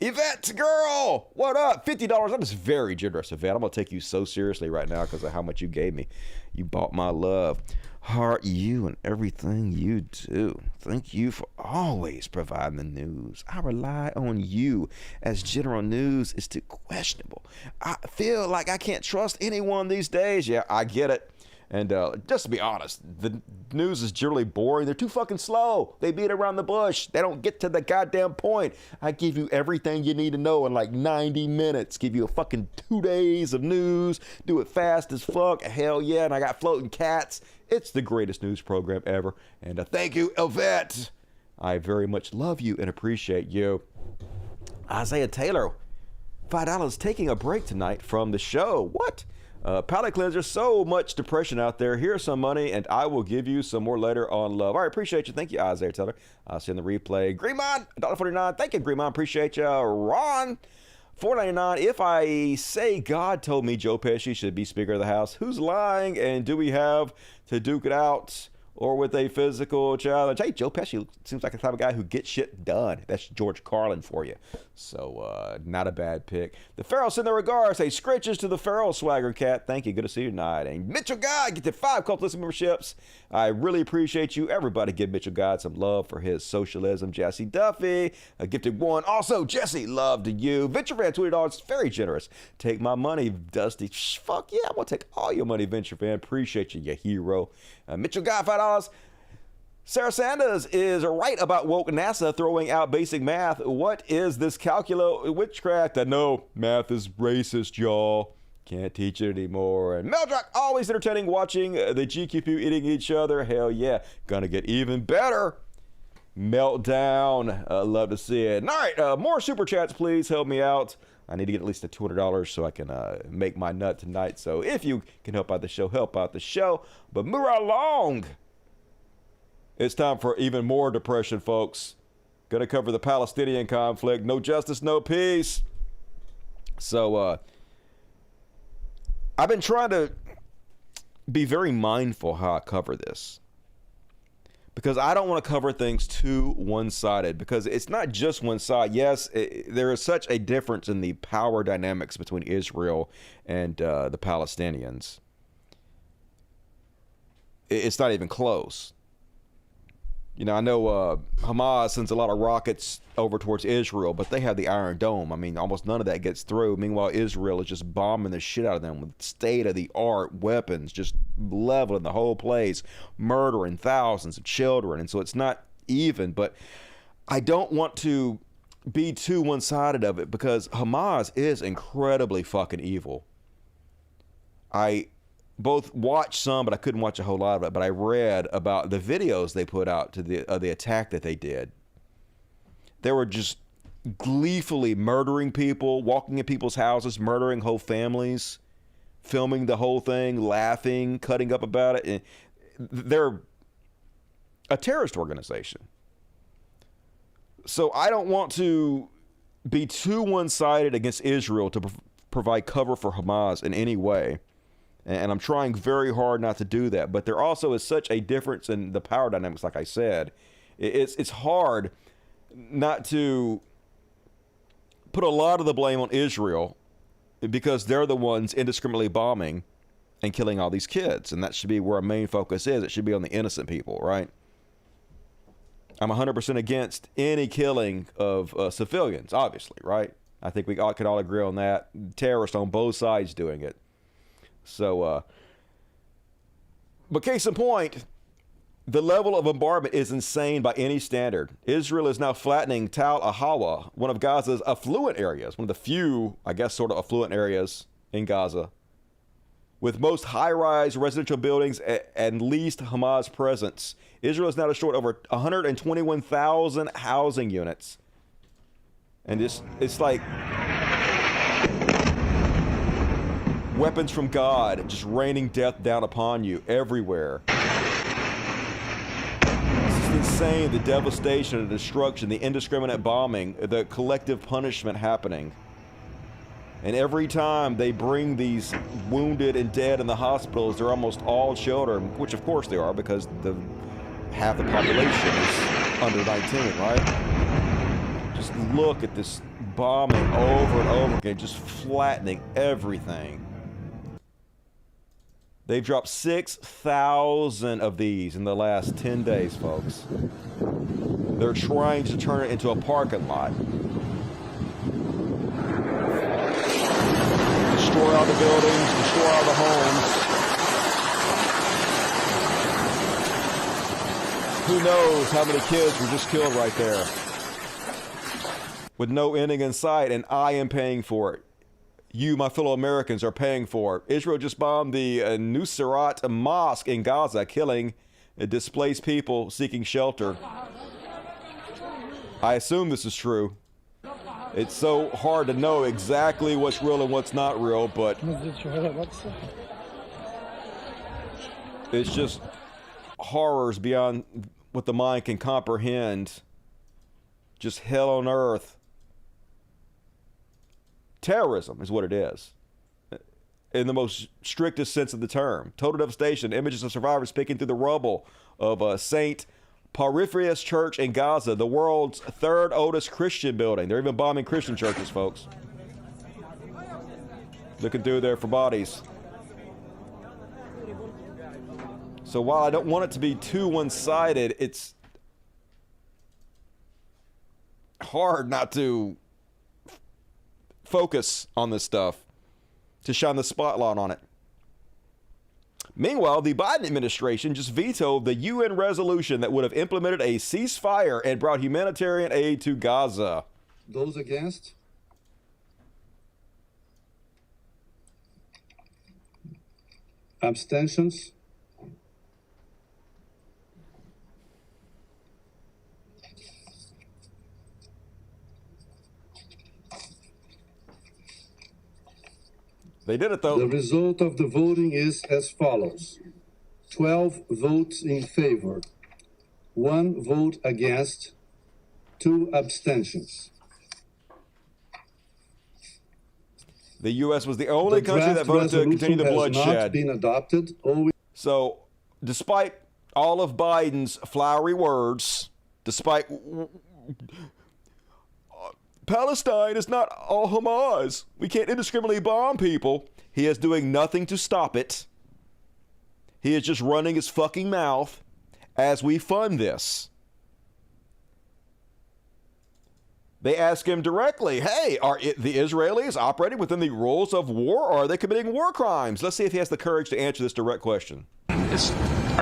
Yvette, girl, what up? $50. That is very generous, Yvette. I'm going to take you so seriously right now because of how much you gave me. You bought my love. Heart you and everything you do. Thank you for always providing the news. I rely on you as general news is too questionable. I feel like I can't trust anyone these days. Yeah, I get it. And just to be honest, the news is generally boring. They're too fucking slow. They beat around the bush. They don't get to the goddamn point. I give you everything you need to know in like 90 minutes. Give you a fucking 2 days of news. Do it fast as fuck. Hell yeah. And I got floating cats. It's the greatest news program ever. And thank you, Yvette. I very much love you and appreciate you. Isaiah Taylor, $5 taking a break tonight from the show. What? Pallet cleanser, so much depression out there. Here's some money, and I will give you some more later on love. All right, appreciate you. Thank you, Isaiah Taylor. I'll see you in the replay. Greenmon, $1.49. Thank you, Greenmon. Appreciate you. Ron, $4.99. If I say God told me Joe Pesci should be Speaker of the House, who's lying? And do we have to duke it out or with a physical challenge? Hey, Joe Pesci seems like the type of guy who gets shit done. That's George Carlin for you. So, not a bad pick. The Farrell send their regards. Hey, scritches to the Farrell Swagger Cat. Thank you. Good to see you tonight. And Mitchell God, get the 5 Cult Listen memberships. I really appreciate you. Everybody give Mitchell God some love for his socialism. Jesse Duffy, a gifted 1. Also, Jesse, love to you. Venture Fan, $20. Very generous. Take my money, Dusty. Fuck yeah, I'm going to take all your money, Venture Fan. Appreciate you, you hero. Mitchell God, $5. Sarah Sanders is right about woke NASA throwing out basic math. What is this calculus witchcraft? I know math is racist, y'all. Can't teach it anymore. And Meldrock, always entertaining watching the GQP eating each other. Hell yeah. Gonna get even better. Meltdown. Love to see it. And all right, more super chats, please. Help me out. I need to get at least $200 so I can make my nut tonight. So if you can help out the show, help out the show. But move right along. It's time for even more depression, folks. Gonna cover the Palestinian conflict. No justice, no peace. So, I've been trying to be very mindful how I cover this. Because I don't want to cover things too one-sided. Because it's not just one side. Yes, there is such a difference in the power dynamics between Israel and the Palestinians. It's not even close. You know, I know Hamas sends a lot of rockets over towards Israel, but they have the Iron Dome. I mean, almost none of that gets through. Meanwhile, Israel is just bombing the shit out of them with state-of-the-art weapons, just leveling the whole place, murdering thousands of children. And so it's not even, but I don't want to be too one-sided of it because Hamas is incredibly fucking evil. I both watched some, but I couldn't watch a whole lot of it. But I read about the videos they put out to the attack that they did. They were just gleefully murdering people, walking in people's houses, murdering whole families, filming the whole thing, laughing, cutting up about it. And they're a terrorist organization. So I don't want to be too one-sided against Israel to provide cover for Hamas in any way. And I'm trying very hard not to do that. But there also is such a difference in the power dynamics, like I said. It's hard not to put a lot of the blame on Israel because they're the ones indiscriminately bombing and killing all these kids. And that should be where our main focus is. It should be on the innocent people, right? I'm 100% against any killing of civilians, obviously, right? I think we could all agree on that. Terrorists on both sides doing it. So, but case in point, the level of bombardment is insane by any standard. Israel is now flattening Tal Ahawa, one of Gaza's affluent areas, one of the few, I guess, sort of affluent areas in Gaza, with most high-rise residential buildings and least Hamas presence. Israel is now destroyed over 121,000 housing units. And it's like weapons from God just raining death down upon you everywhere. This is insane, the devastation, the destruction, the indiscriminate bombing, the collective punishment happening. And every time they bring these wounded and dead in the hospitals, they're almost all children, which of course they are because half the population is under 19, right? Just look at this bombing over and over again, just flattening everything. They've dropped 6,000 of these in the last 10 days, folks. They're trying to turn it into a parking lot. Destroy all the buildings, destroy all the homes. Who knows how many kids were just killed right there. With no ending in sight, and I am paying for it. You, my fellow Americans, are paying for it. Israel just bombed the Nusayrat Mosque in Gaza, killing displaced people seeking shelter. I assume this is true. It's so hard to know exactly what's real and what's not real, but it's just horrors beyond what the mind can comprehend. Just hell on earth. Terrorism is what it is, in the most strictest sense of the term. Total devastation. Images of survivors picking through the rubble of St. Porphyrius Church in Gaza, the world's third oldest Christian building. They're even bombing Christian churches, folks. Looking through there for bodies. So while I don't want it to be too one-sided, it's hard not to focus on this stuff, to shine the spotlight on it. Meanwhile, the Biden administration just vetoed the UN resolution that would have implemented a ceasefire and brought humanitarian aid to Gaza.
Those against? Abstentions?
They did it, though.
The result of the voting is as follows. 12 votes in favor, 1 vote against, 2 abstentions.
The U.S. was the only country that voted to continue the bloodshed.
Not been adopted.
So, despite all of Biden's flowery words, despite Palestine is not all Hamas, we can't indiscriminately bomb people, he is doing nothing to stop it. He is just running his fucking mouth as we fund this. They ask him directly, hey, are the Israelis operating within the rules of war, or are they committing war crimes? Let's see if he has the courage to answer this direct question.
Are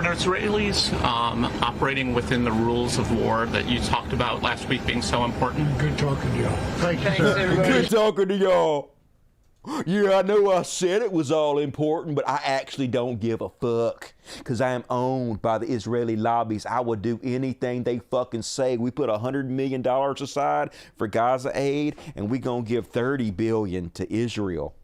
the Israelis operating within the rules of war that you talked about last week being so important?
Good talking to y'all.
Thanks, everybody.
Good talking to y'all. Yeah, I know I said it was all important, but I actually don't give a fuck because I am owned by the Israeli lobbies. I would do anything they fucking say. We put $100 million aside for Gaza aid, and we gonna give $30 billion to Israel.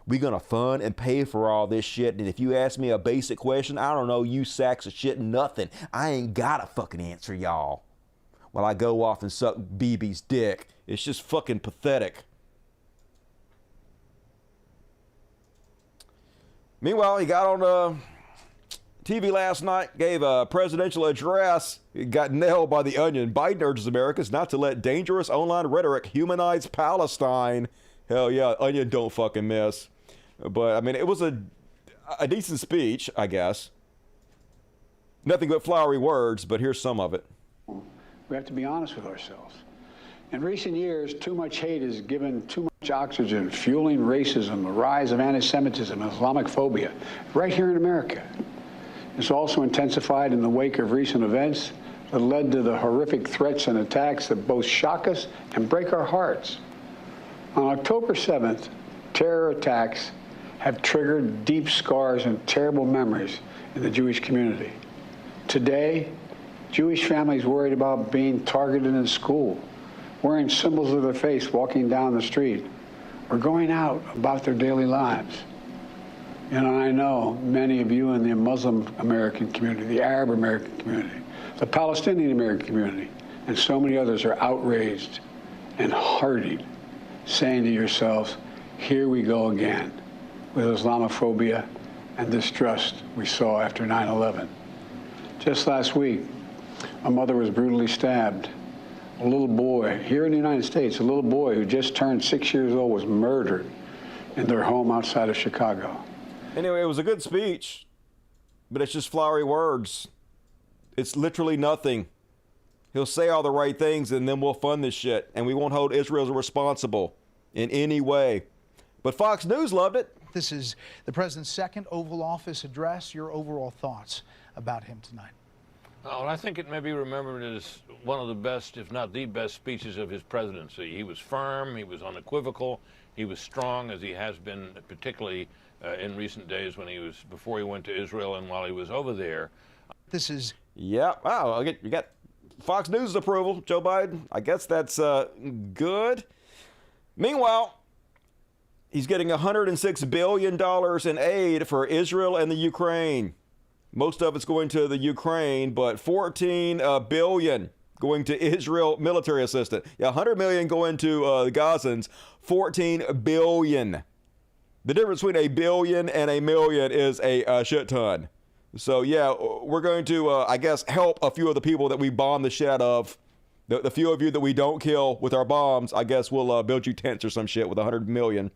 We're gonna fund and pay for all this shit, and if you ask me a basic question, I don't know, you sacks of shit, nothing. I ain't got a fucking answer, y'all. While I go off and suck BB's dick. It's just fucking pathetic. Meanwhile, he got on TV last night, gave a presidential address. He got nailed by The Onion. Biden urges Americans not to let dangerous online rhetoric humanize Palestine. Hell yeah, Onion don't fucking miss. But, I mean, it was a decent speech, I guess. Nothing but flowery words, but here's some of it.
We have to be honest with ourselves. In recent years, too much hate has given too much oxygen, fueling racism, a rise of anti-Semitism, Islamophobia, right here in America. It's also intensified in the wake of recent events that led to the horrific threats and attacks that both shock us and break our hearts. On October 7th, terror attacks have triggered deep scars and terrible memories in the Jewish community. Today, Jewish families worried about being targeted in school, wearing symbols of their faith, walking down the street, or going out about their daily lives. And I know many of you in the Muslim American community, the Arab American community, the Palestinian American community, and so many others are outraged and heartened, saying to yourselves, here we go again with Islamophobia and distrust we saw after 9/11. Just last week, a mother was brutally stabbed. A little boy, here in the United States, a little boy who just turned 6 years old was murdered in their home outside of Chicago.
Anyway, it was a good speech, but it's just flowery words. It's literally nothing. He'll say all the right things, and then we'll fund this shit, and we won't hold Israel responsible in any way. But Fox News loved it.
This is the president's second Oval Office address. Your overall thoughts about him tonight?
Well, I think it may be remembered as one of the best, if not the best, speeches of his presidency. He was firm, he was unequivocal, he was strong, as he has been, particularly in recent days before he went to Israel and while he was over there.
This is...
Yeah, wow, you got Fox News' approval, Joe Biden. I guess that's good. Meanwhile, he's getting $106 billion in aid for Israel and the Ukraine. Most of it's going to the Ukraine, but $14 billion going to Israel military assistance. Yeah, 100 million going to the Gazans, 14 billion. The difference between a billion and a million is a shit ton. So yeah, we're going to, I guess, help a few of the people that we bomb the shit out of. The few of you that we don't kill with our bombs, I guess we'll build you tents or some shit with 100 million.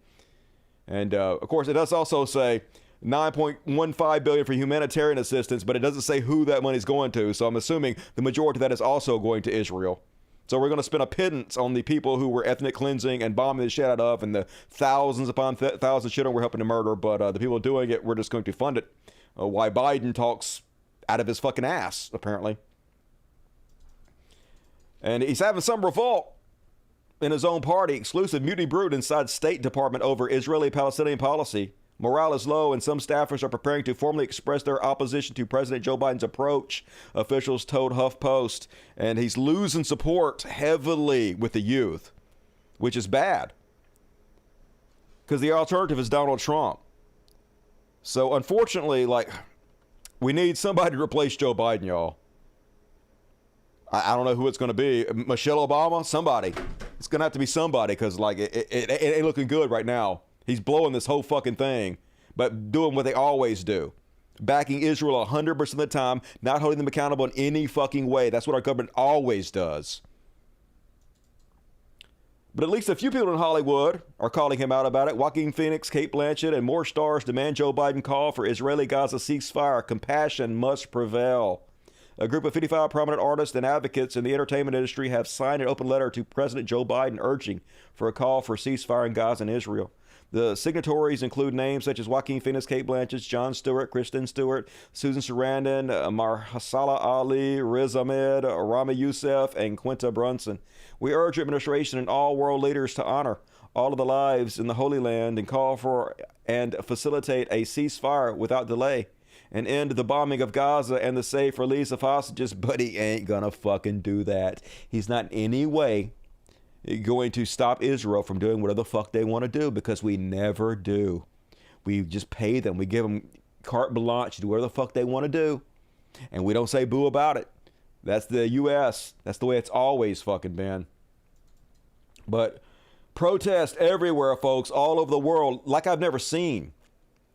And of course, it does also say 9.15 billion for humanitarian assistance, but it doesn't say who that money's going to. So I'm assuming the majority of that is also going to Israel. So we're going to spend a pittance on the people who were ethnic cleansing and bombing the shit out of, and the thousands upon thousands of children we're helping to murder. But the people doing it, we're just going to fund it. Why Biden talks out of his fucking ass, apparently. And he's having some revolt in his own party. Exclusive mutiny brewed inside State Department over Israeli-Palestinian policy. Morale is low, and some staffers are preparing to formally express their opposition to President Joe Biden's approach, officials told HuffPost. And he's losing support heavily with the youth, which is bad, because the alternative is Donald Trump. So unfortunately, like, we need somebody to replace Joe Biden, y'all. I don't know who it's going to be. Michelle Obama? Somebody. It's going to have to be somebody, because, like, it ain't looking good right now. He's blowing this whole fucking thing, but doing what they always do. Backing Israel 100% of the time, not holding them accountable in any fucking way. That's what our government always does. But at least a few people in Hollywood are calling him out about it. Joaquin Phoenix, Cate Blanchett, and more stars demand Joe Biden call for Israeli-Gaza ceasefire. Compassion must prevail. A group of 55 prominent artists and advocates in the entertainment industry have signed an open letter to President Joe Biden urging for a call for ceasefire in Gaza and Israel. The signatories include names such as Joaquin Phoenix, Cate Blanchett, Jon Stewart, Kristen Stewart, Susan Sarandon, Mahershala Ali, Riz Ahmed, Rami Youssef, and Quinta Brunson. We urge your administration and all world leaders to honor all of the lives in the Holy Land and call for and facilitate a ceasefire without delay and end the bombing of Gaza and the safe release of hostages. But he ain't gonna fucking do that. He's not in any way going to stop Israel from doing whatever the fuck they want to do, because we never do. We just pay them. We give them carte blanche to do whatever the fuck they want to do, and we don't say boo about it. That's the U.S. That's the way it's always fucking been. But protest everywhere, folks, all over the world, like I've never seen.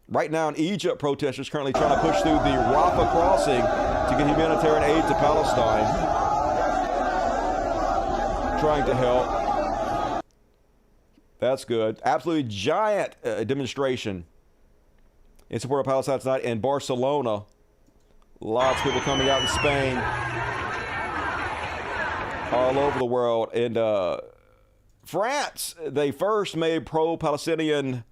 Right now in Egypt, protesters currently trying to push through the Rafah crossing to get humanitarian aid to Palestine. Trying to help. That's good. Absolutely giant demonstration in support of Palestine tonight in Barcelona. Lots of people coming out in Spain, all over the world. In France, they first made pro-Palestinian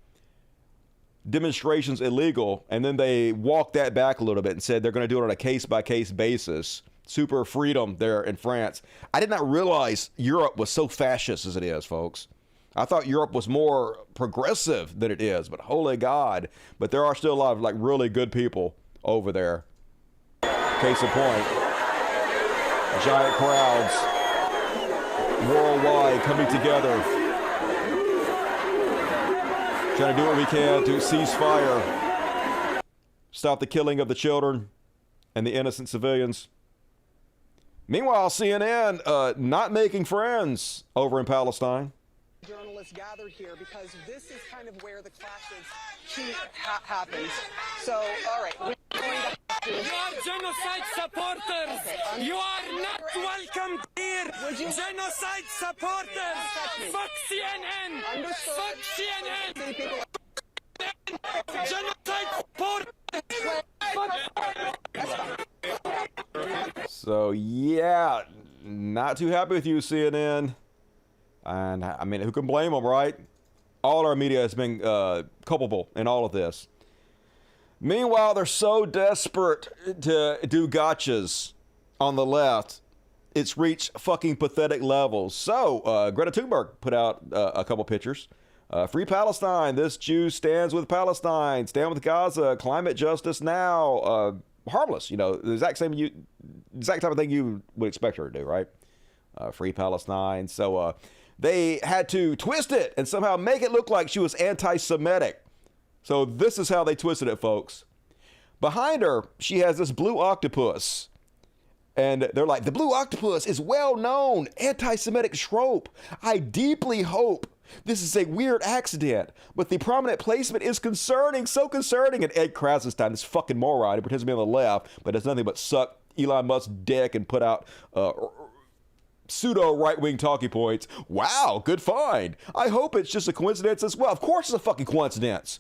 demonstrations illegal, and then they walked that back a little bit and said they're going to do it on a case-by-case basis. Super freedom there in France. I did not realize Europe was so fascist as it is, folks. I thought Europe was more progressive than it is, but holy God. But there are still a lot of, like, really good people over there. Case in point, giant crowds worldwide coming together, trying to do what we can to cease fire, stop the killing of the children and the innocent civilians. Meanwhile, CNN not making friends over in Palestine.
Journalists gathered here because this is kind of where the clashes happens. So, all right, we're going to have to...
You are genocide supporters. You are not welcome here. Genocide supporters. Fuck CNN. Fuck CNN. Genocide supporters.
So, yeah, not too happy with you, CNN. And, I mean, who can blame them, right? All our media has been culpable in all of this. Meanwhile, they're so desperate to do gotchas on the left, it's reached fucking pathetic levels. So, Greta Thunberg put out a couple pictures. Free Palestine. This Jew stands with Palestine. Stand with Gaza. Climate justice now. Harmless, you know, the exact type of thing you would expect her to do, right? Free Palestine. So they had to twist it and somehow make it look like she was anti-Semitic. So this is how they twisted it, folks. Behind her, she has this blue octopus. And they're like, the blue octopus is well-known anti-Semitic trope. I deeply hope this is a weird accident, but the prominent placement is concerning, so concerning. And Ed Krasenstein, this fucking moron, who pretends to be on the left, but does nothing but suck Elon Musk's dick and put out pseudo right-wing talking points. Wow, good find. I hope it's just a coincidence as well. Of course it's a fucking coincidence.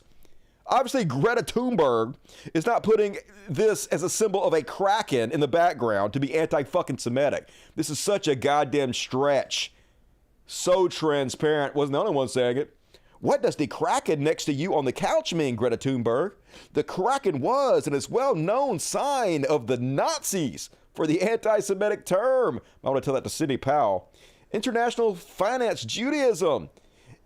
Obviously, Greta Thunberg is not putting this as a symbol of a Kraken in the background to be anti-fucking Semitic. This is such a goddamn stretch. So transparent. Wasn't the only one saying it. What does the Kraken next to you on the couch mean, Greta Thunberg? The Kraken was and is well-known sign of the Nazis for the anti-Semitic term. I want to tell that to Sidney Powell. International finance Judaism.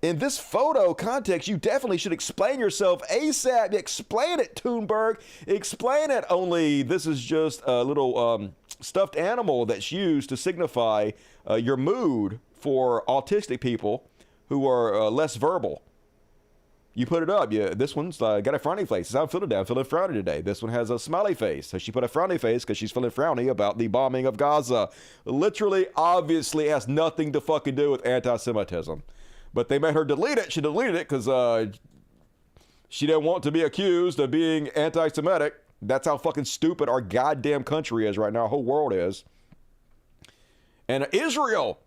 In this photo context, you definitely should explain yourself ASAP. Explain it, Thunberg. Explain it. Only this is just a little stuffed animal that's used to signify your mood for autistic people who are less verbal. You put it up. Yeah, this one's got a frowny face. I'm feeling down, feeling frowny today. This one has a smiley face. So she put a frowny face because she's feeling frowny about the bombing of Gaza. Literally, obviously has nothing to fucking do with anti-Semitism. But they made her delete it. She deleted it because she didn't want to be accused of being anti-Semitic. That's how fucking stupid our goddamn country is right now. Our whole world is. And Israel,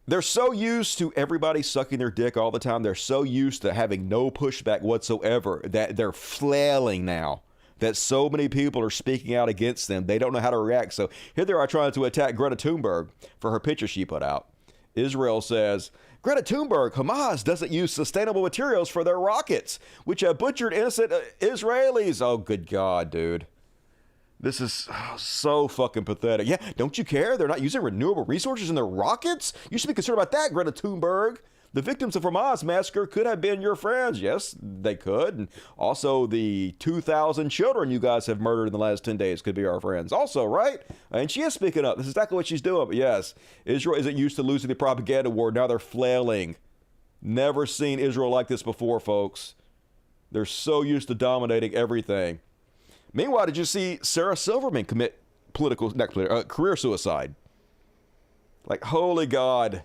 they're so used to everybody sucking their dick all the time. They're so used to having no pushback whatsoever that they're flailing now. That so many people are speaking out against them. They don't know how to react. So here they are trying to attack Greta Thunberg for her picture she put out. Israel says, Greta Thunberg, Hamas doesn't use sustainable materials for their rockets, which have butchered innocent Israelis. Oh, good God, dude. This is so fucking pathetic. Yeah, don't you care? They're not using renewable resources in their rockets? You should be concerned about that, Greta Thunberg. The victims of Hamas massacre could have been your friends. Yes, they could. And also the 2,000 children you guys have murdered in the last 10 days could be our friends. Also, right? And she is speaking up. This is exactly what she's doing. But yes, Israel isn't used to losing the propaganda war. Now they're flailing. Never seen Israel like this before, folks. They're so used to dominating everything. Meanwhile, did you see Sarah Silverman commit career suicide? Like, holy God.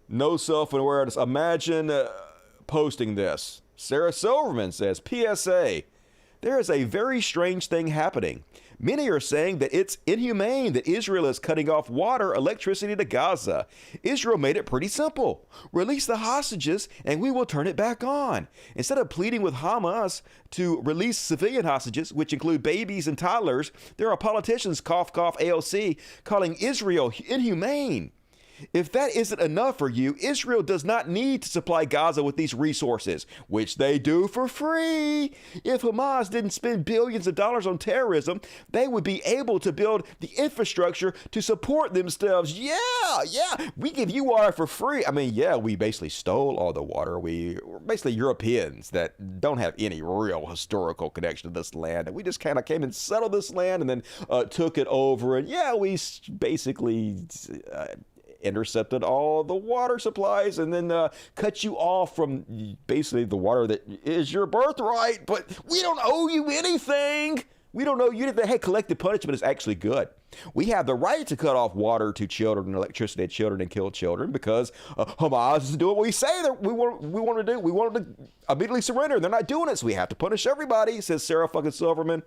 No self-awareness. Imagine posting this. Sarah Silverman says, PSA, there is a very strange thing happening. Many are saying that it's inhumane that Israel is cutting off water, electricity to Gaza. Israel made it pretty simple. Release the hostages and we will turn it back on. Instead of pleading with Hamas to release civilian hostages, which include babies and toddlers, there are politicians, cough, cough, AOC, calling Israel inhumane. If that isn't enough for you, Israel does not need to supply Gaza with these resources, which they do for free. If Hamas didn't spend billions of dollars on terrorism, they would be able to build the infrastructure to support themselves. Yeah, we give you water for free. I mean, yeah, we basically stole all the water. We're basically Europeans that don't have any real historical connection to this land. And we just kind of came and settled this land and then took it over. And yeah, we basically intercepted all the water supplies and then cut you off from basically the water that is your birthright. But we don't owe you anything. We don't owe you anything. Hey, collective punishment is actually good. We have the right to cut off water to children and electricity to children and kill children because Hamas is doing what we say that we want to do. We want them to immediately surrender. They're not doing it, so we have to punish everybody, says Sarah fucking Silverman.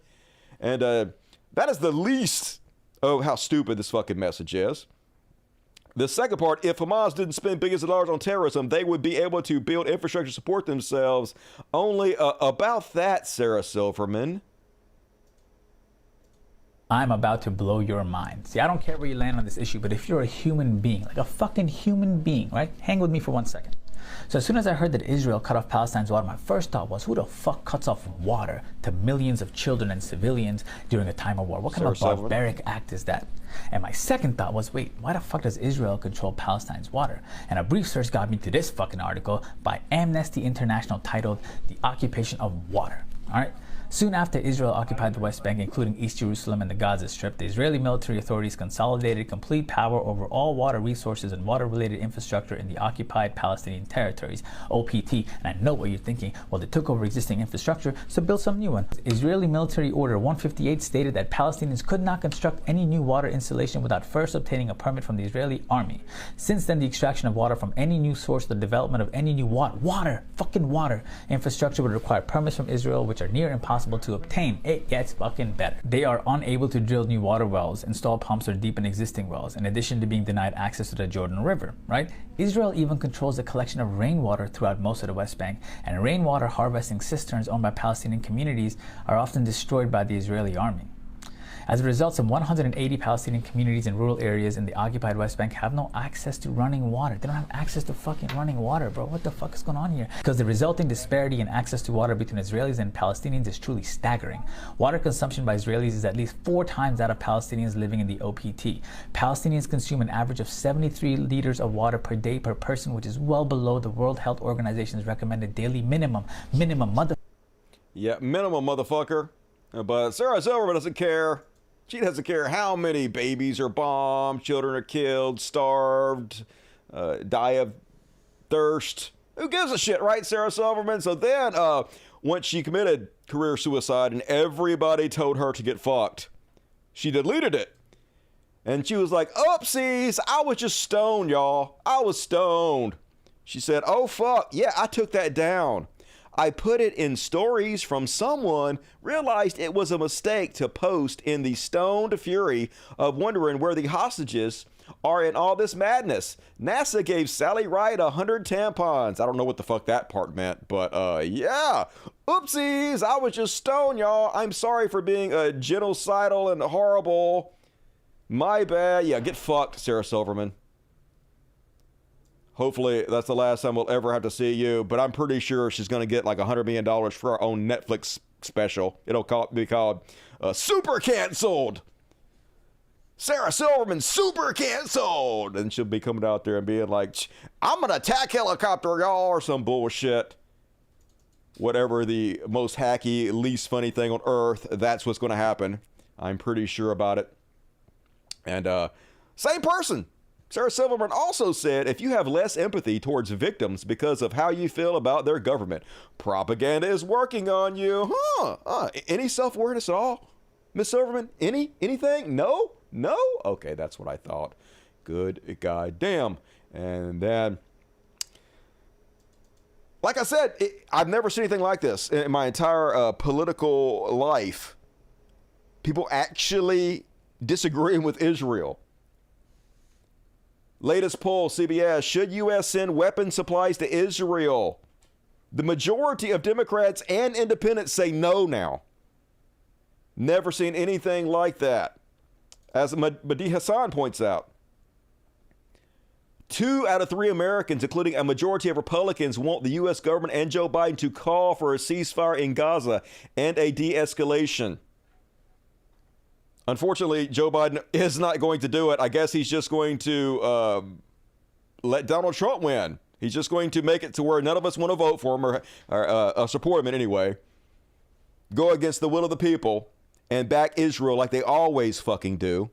And that is the least of how stupid this fucking message is. The second part, if Hamas didn't spend billions of dollars on terrorism, they would be able to build infrastructure to support themselves. Only about that, Sarah Silverman.
I'm about to blow your mind. See, I don't care where you land on this issue, but if you're a human being, like a fucking human being, right? Hang with me for 1 second. So as soon as I heard that Israel cut off Palestine's water, my first thought was, who the fuck cuts off water to millions of children and civilians during a time of war? What kind of barbaric act is that? And my second thought was, wait, why the fuck does Israel control Palestine's water? And a brief search got me to this fucking article by Amnesty International titled The Occupation of Water. All right. Soon after Israel occupied the West Bank, including East Jerusalem and the Gaza Strip, the Israeli military authorities consolidated complete power over all water resources and water-related infrastructure in the occupied Palestinian territories, OPT. And I know what you're thinking. Well, they took over existing infrastructure, so build some new one. Israeli Military Order 158 stated that Palestinians could not construct any new water installation without first obtaining a permit from the Israeli army. Since then, the extraction of water from any new source, the development of any new water infrastructure would require permits from Israel, which are near impossible to obtain. It gets fucking better. They are unable to drill new water wells, install pumps, or deepen existing wells, in addition to being denied access to the Jordan River, right? Israel even controls the collection of rainwater throughout most of the West Bank, and rainwater harvesting cisterns owned by Palestinian communities are often destroyed by the Israeli army. As a result, some 180 Palestinian communities in rural areas in the occupied West Bank have no access to running water. They don't have access to fucking running water, bro. What the fuck is going on here? Because the resulting disparity in access to water between Israelis and Palestinians is truly staggering. Water consumption by Israelis is at least 4 times that of Palestinians living in the OPT. Palestinians consume an average of 73 liters of water per day per person, which is well below the World Health Organization's recommended daily minimum.
Yeah, minimum, motherfucker. But Sarah Silverman doesn't care. She doesn't care how many babies are bombed, children are killed, starved, die of thirst. Who gives a shit, right, Sarah Silverman? So then, once she committed career suicide and everybody told her to get fucked, she deleted it. And she was like, oopsies, I was just stoned, y'all. I was stoned. She said, oh, fuck, yeah, I took that down. I put it in stories from someone, realized it was a mistake to post in the stoned fury of wondering where the hostages are in all this madness. NASA gave Sally Ride 100 tampons. I don't know what the fuck that part meant, but yeah. Oopsies, I was just stoned, y'all. I'm sorry for being genocidal and horrible. My bad. Yeah, get fucked, Sarah Silverman. Hopefully, that's the last time we'll ever have to see you. But I'm pretty sure she's going to get like $100 million for her own Netflix special. It'll be called Super Canceled. Sarah Silverman, Super Canceled. And she'll be coming out there and being like, I'm an attack helicopter, y'all, or some bullshit. Whatever the most hacky, least funny thing on earth, that's what's going to happen. I'm pretty sure about it. And same person. Sarah Silverman also said, if you have less empathy towards victims because of how you feel about their government, propaganda is working on you. Any self-awareness at all? Miss Silverman, anything? No? Okay, that's what I thought. Good goddamn. And then, like I said, I've never seen anything like this in my entire political life. People actually disagreeing with Israel. Latest poll, CBS, should U.S. send weapon supplies to Israel? The majority of Democrats and independents say no now. Never seen anything like that. As Mehdi Hassan points out, 2 out of 3 Americans, including a majority of Republicans, want the U.S. government and Joe Biden to call for a ceasefire in Gaza and a de-escalation. Unfortunately, Joe Biden is not going to do it. I guess he's just going to let Donald Trump win. He's just going to make it to where none of us want to vote for him or support him in any way. Go against the will of the people and back Israel like they always fucking do.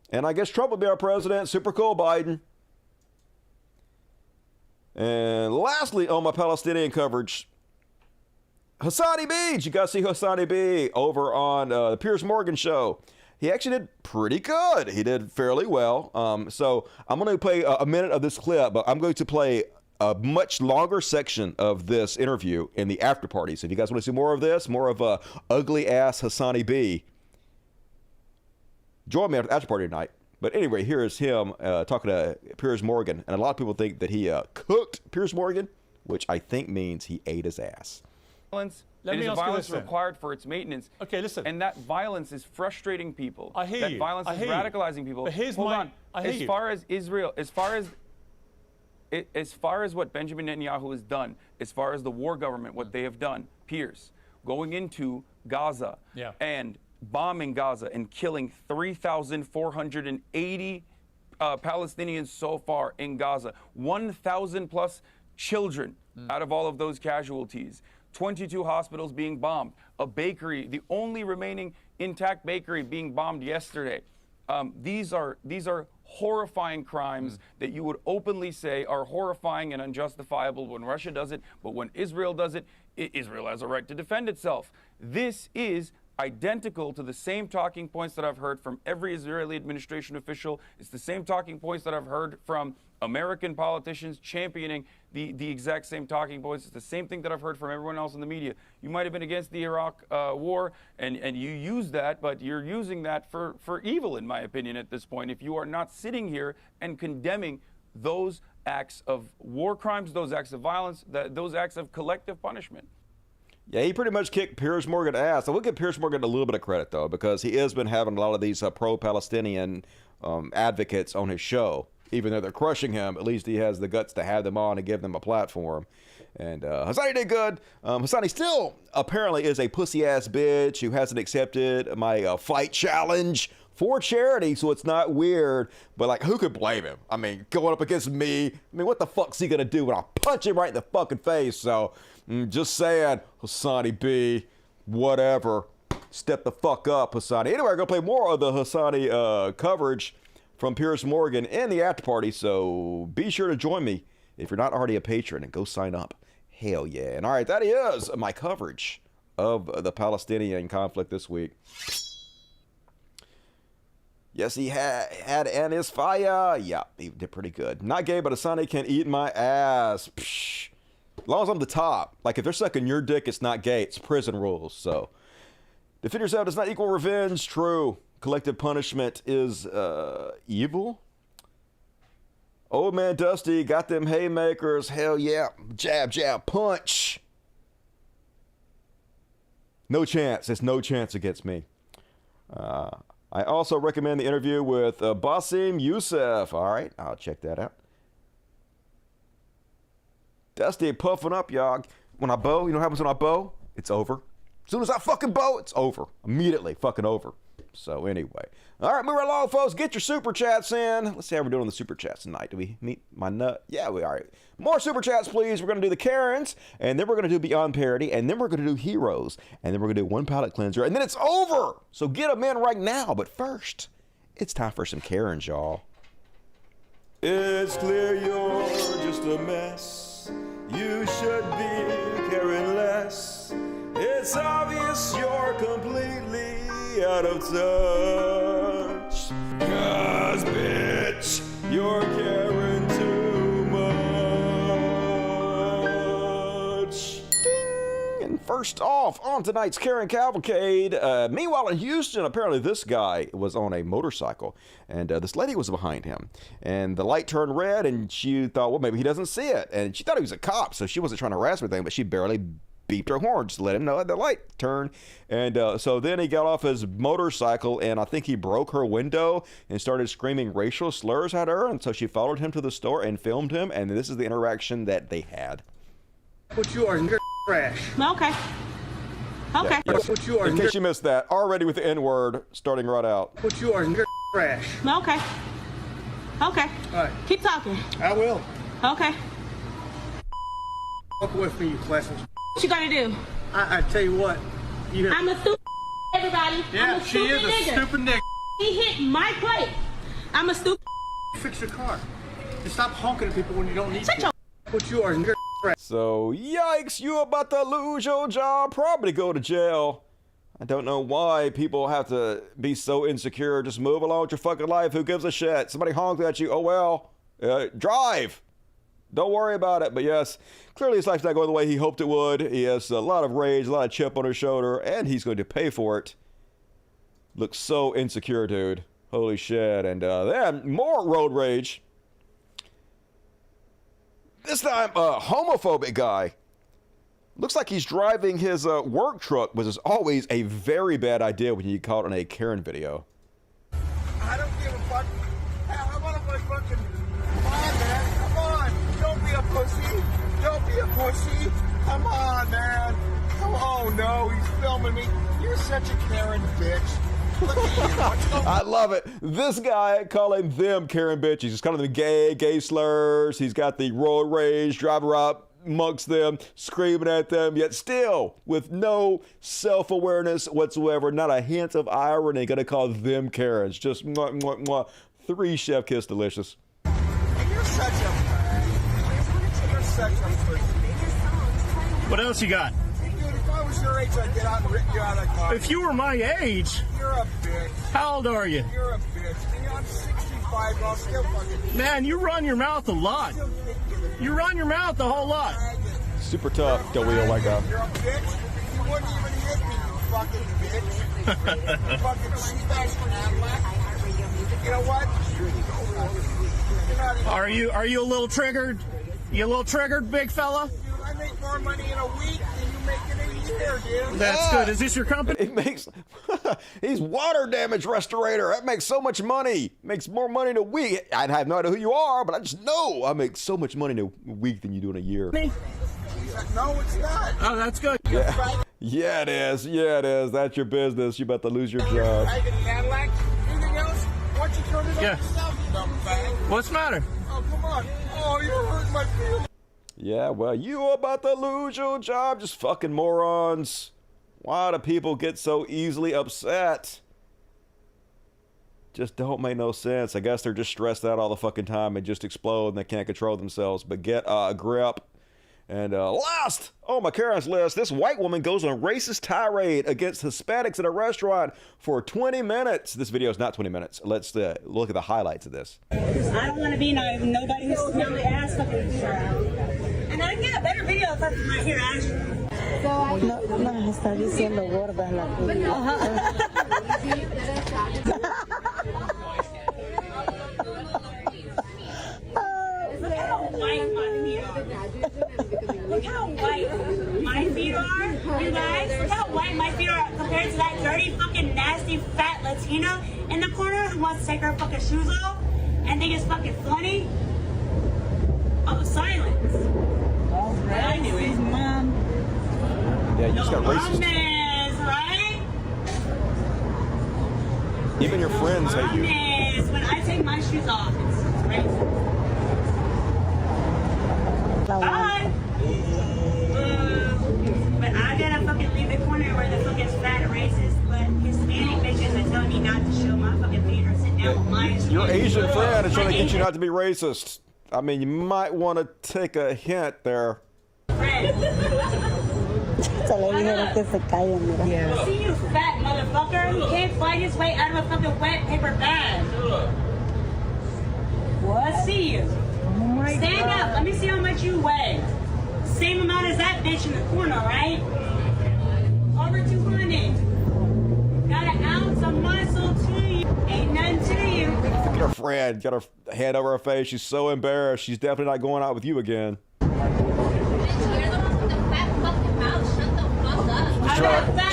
And I guess Trump will be our president. Super cool, Biden. And lastly, on my Palestinian coverage, Hassani B. Did you guys see Hassani B over on the Piers Morgan show? He actually did pretty good. He did fairly well. So I'm going to play a minute of this clip, but I'm going to play a much longer section of this interview in the after party. So if you guys want to see more of this, more of ugly ass Hassani B, join me at the after party tonight. But anyway, here is him talking to Piers Morgan. And a lot of people think that he cooked Piers Morgan, which I think means he ate his ass.
It is a violence required for its maintenance. Okay, listen. And that violence is frustrating people. I hear you. That violence is radicalizing people. But here's as far as Israel, as far as what Benjamin Netanyahu has done, as far as the war government, what they have done, Piers, going into Gaza and bombing Gaza and killing 3,480 Palestinians so far in Gaza, 1,000 plus children out of all of those casualties. 22 hospitals being bombed, a bakery, the only remaining intact bakery being bombed yesterday. These are horrifying crimes that you would openly say are horrifying and unjustifiable when Russia does it, but when Israel does it, Israel has a right to defend itself. This is identical to the same talking points that I've heard from every Israeli administration official. It's the same talking points that I've heard from American politicians championing the exact same talking points. It's the same thing that I've heard from everyone else in the media. You might have been against the Iraq war, and you use that, but you're using that for evil, in my opinion, at this point, if you are not sitting here and condemning those acts of war crimes, those acts of violence, those acts of collective punishment.
Yeah, he pretty much kicked Piers Morgan ass. I will give Piers Morgan a little bit of credit, though, because he has been having a lot of these pro-Palestinian advocates on his show. Even though they're crushing him, at least he has the guts to have them on and give them a platform. And Hassani did good. Hassani still apparently is a pussy-ass bitch who hasn't accepted my fight challenge for charity, so it's not weird. But, like, who could blame him? I mean, going up against me. I mean, what the fuck's he going to do when I punch him right in the fucking face? So, just saying, Hassani B, whatever. Step the fuck up, Hassani. Anyway, we're going to play more of the Hassani coverage from Piers Morgan in the after party, so be sure to join me if you're not already a patron and go sign up. Hell yeah. And all right, that is my coverage of the Palestinian conflict this week. Yes, he had and is fire. Yeah, he did pretty good. Not gay, but Hassani can eat my ass. Psh. As long as I'm the top. Like, if they're sucking your dick, it's not gay. It's prison rules, so. Defend yourself does not equal revenge. True. Collective punishment is evil. Old man Dusty got them haymakers. Hell yeah. Jab, jab, punch. No chance. There's no chance against me. I also recommend the interview with Basim Youssef. All right, I'll check that out. Dusty puffing up, y'all. When I bow, you know what happens when I bow? It's over. As soon as I fucking bow, it's over. Immediately fucking over. So anyway. All right, moving along, folks. Get your super chats in. Let's see how we're doing on the super chats tonight. Do we meet my nut? Yeah, we are. More super chats, please. We're going to do the Karens, and then we're going to do Beyond Parody, and then we're going to do Heroes, and then we're going to do one palate cleanser, and then it's over. So get them in right now. But first, it's time for some Karens, y'all. It's clear you're just a mess. You should be caring less. It's obvious you're completely out of touch. 'Cause, bitch, you're caring too much. Ding! And first off, on tonight's Karen Cavalcade, meanwhile in Houston, apparently this guy was on a motorcycle, and this lady was behind him. And the light turned red, and she thought, well, maybe he doesn't see it. And she thought he was a cop, so she wasn't trying to harass him or anything, but she barely beeped her horn just to let him know the light turned. And so then he got off his motorcycle, and I think he broke her window and started screaming racial slurs at her. And so she followed him to the store and filmed him, and this is the interaction that they had.
What you are in your trash.
Okay. Okay.
Yeah, yes. What you are
in case you missed that, already with the N-word starting right out.
What you are in your trash.
Okay. Okay.
All right.
Keep talking.
I will.
Okay.
Walk away from me, you classist.
What you gonna do?
I tell you what.
I'm a stupid everybody.
Yeah,
I'm a
she is a stupid nigga.
He hit my plate. I'm a stupid.
Fix your car. And stop honking at people when you don't need to. What you are in your trash.
So, yikes, you about to lose your job, probably go to jail. I don't know why people have to be so insecure. Just move along with your fucking life. Who gives a shit? Somebody honks at you. Oh, well, drive. Don't worry about it. But yes, clearly his life's not going the way he hoped it would. He has a lot of rage, a lot of chip on his shoulder, and he's going to pay for it. Looks so insecure, dude. Holy shit. And then more road rage. This time, a homophobic guy. Looks like he's driving his work truck, which is always a very bad idea when you get caught on a Karen video.
I don't give a fuck. I want to fucking... Come on, man. Come on. Don't be a pussy. Don't be a pussy. Come on, man. Come on. Oh, no. He's filming me. You're such a Karen bitch. Look at you. What's going on?
I love it. This guy calling them Karen bitches. He's calling them gay slurs. He's got the road rage, driver up, amongst them, screaming at them, yet still with no self-awareness whatsoever, not a hint of irony, gonna call them Karens. Just mwah, mwah, mwah. 3 chef kiss delicious.
And you're such a pussy.
What else you got?
Dude, if I was your age, I'd get out and rip you out of the car.
If you were my age,
You're a bitch.
How old are you?
You're a bitch. And I'm 65, but I'll still fucking...
Man, you run your mouth a lot. You run your mouth a whole lot.
Super tough, DeWheel like that.
You're a bitch. You wouldn't even hit me, you fucking bitch. You fucking cheap-ass Cadillac. You know what?
Are you a little triggered? You a little triggered, big fella?
Dude, I make more money in a week than you make in a year, dude.
That's good. Is this your company?
It makes he's water damage restorator. That makes so much money. Makes more money in a week. I have no idea who you are, but I just know I make so much money in a week than you do in a year.
No, it's not.
Oh, that's good.
Yeah. Yeah, it is. Yeah, it is. That's your business. You're about to lose your job.
I get a Cadillac. Anything else? Why don't you turn it on yourself, you dumb bag?
What's the matter?
Oh, come on. Oh, you're hurting my feelings.
Yeah, well, you about to lose your job, just fucking morons. Why do people get so easily upset? Just don't make no sense. I guess they're just stressed out all the fucking time and just explode and they can't control themselves. But get a grip. And last on my Karen's list, this white woman goes on a racist tirade against Hispanics at a restaurant for 20 minutes. This video is not 20 minutes. Let's look at the highlights of this.
I don't want to be nobody who's smelly ass fucking. And I can get a better video if I'm right here, actually.
No, está diciendo gorda la
Look how white my feet are, you guys. Look how white my feet are compared to that dirty, fucking, nasty, fat Latina in the corner who wants to take her fucking shoes off and think it's fucking funny. Oh, silence. I knew it.
Yeah, you just got racist.
Right?
Even your friends hate you.
When I take my shoes off, it's racist. Bye. But I gotta fucking leave the corner where the fucking fat racist, but Hispanic bitches are telling me not to show my fucking feet or sit down with my
Your Asian friend is trying to get you not to be racist. I mean, you might want to take a hint there.
Yeah. See you, fat motherfucker. He can't fight his way out of a fucking wet paper bag. What? See you. Stand up. Let me see how much you weigh. Same amount as that bitch in the corner, right? Over 200. Got an ounce of muscle to you. Ain't nothing to you.
Look at her friend. Got her hand over her face. She's so embarrassed. She's definitely not going out with you again.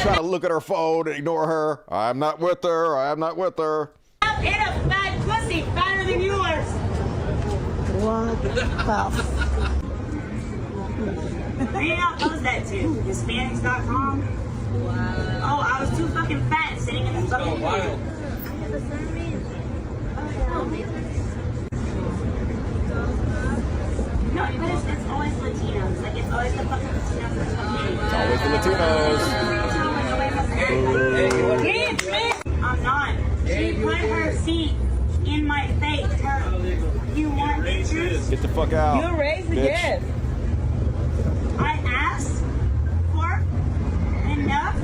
Trying to look at her phone and ignore her. I'm not with her. I'm not with her.
In a fat pussy, fatter than yours.
What the fuck?
Where did y'all post that to? Hispanics.com? Wow. Oh, I was too fucking fat sitting in the fucking pool. No, but it's always Latinos. Like, it's always the fucking Latinos.
It's always the Latinos.
I'm not. She put her seat in my face. You want pictures?
Get the fuck out.
You raised the
bitch.
gift. I asked for enough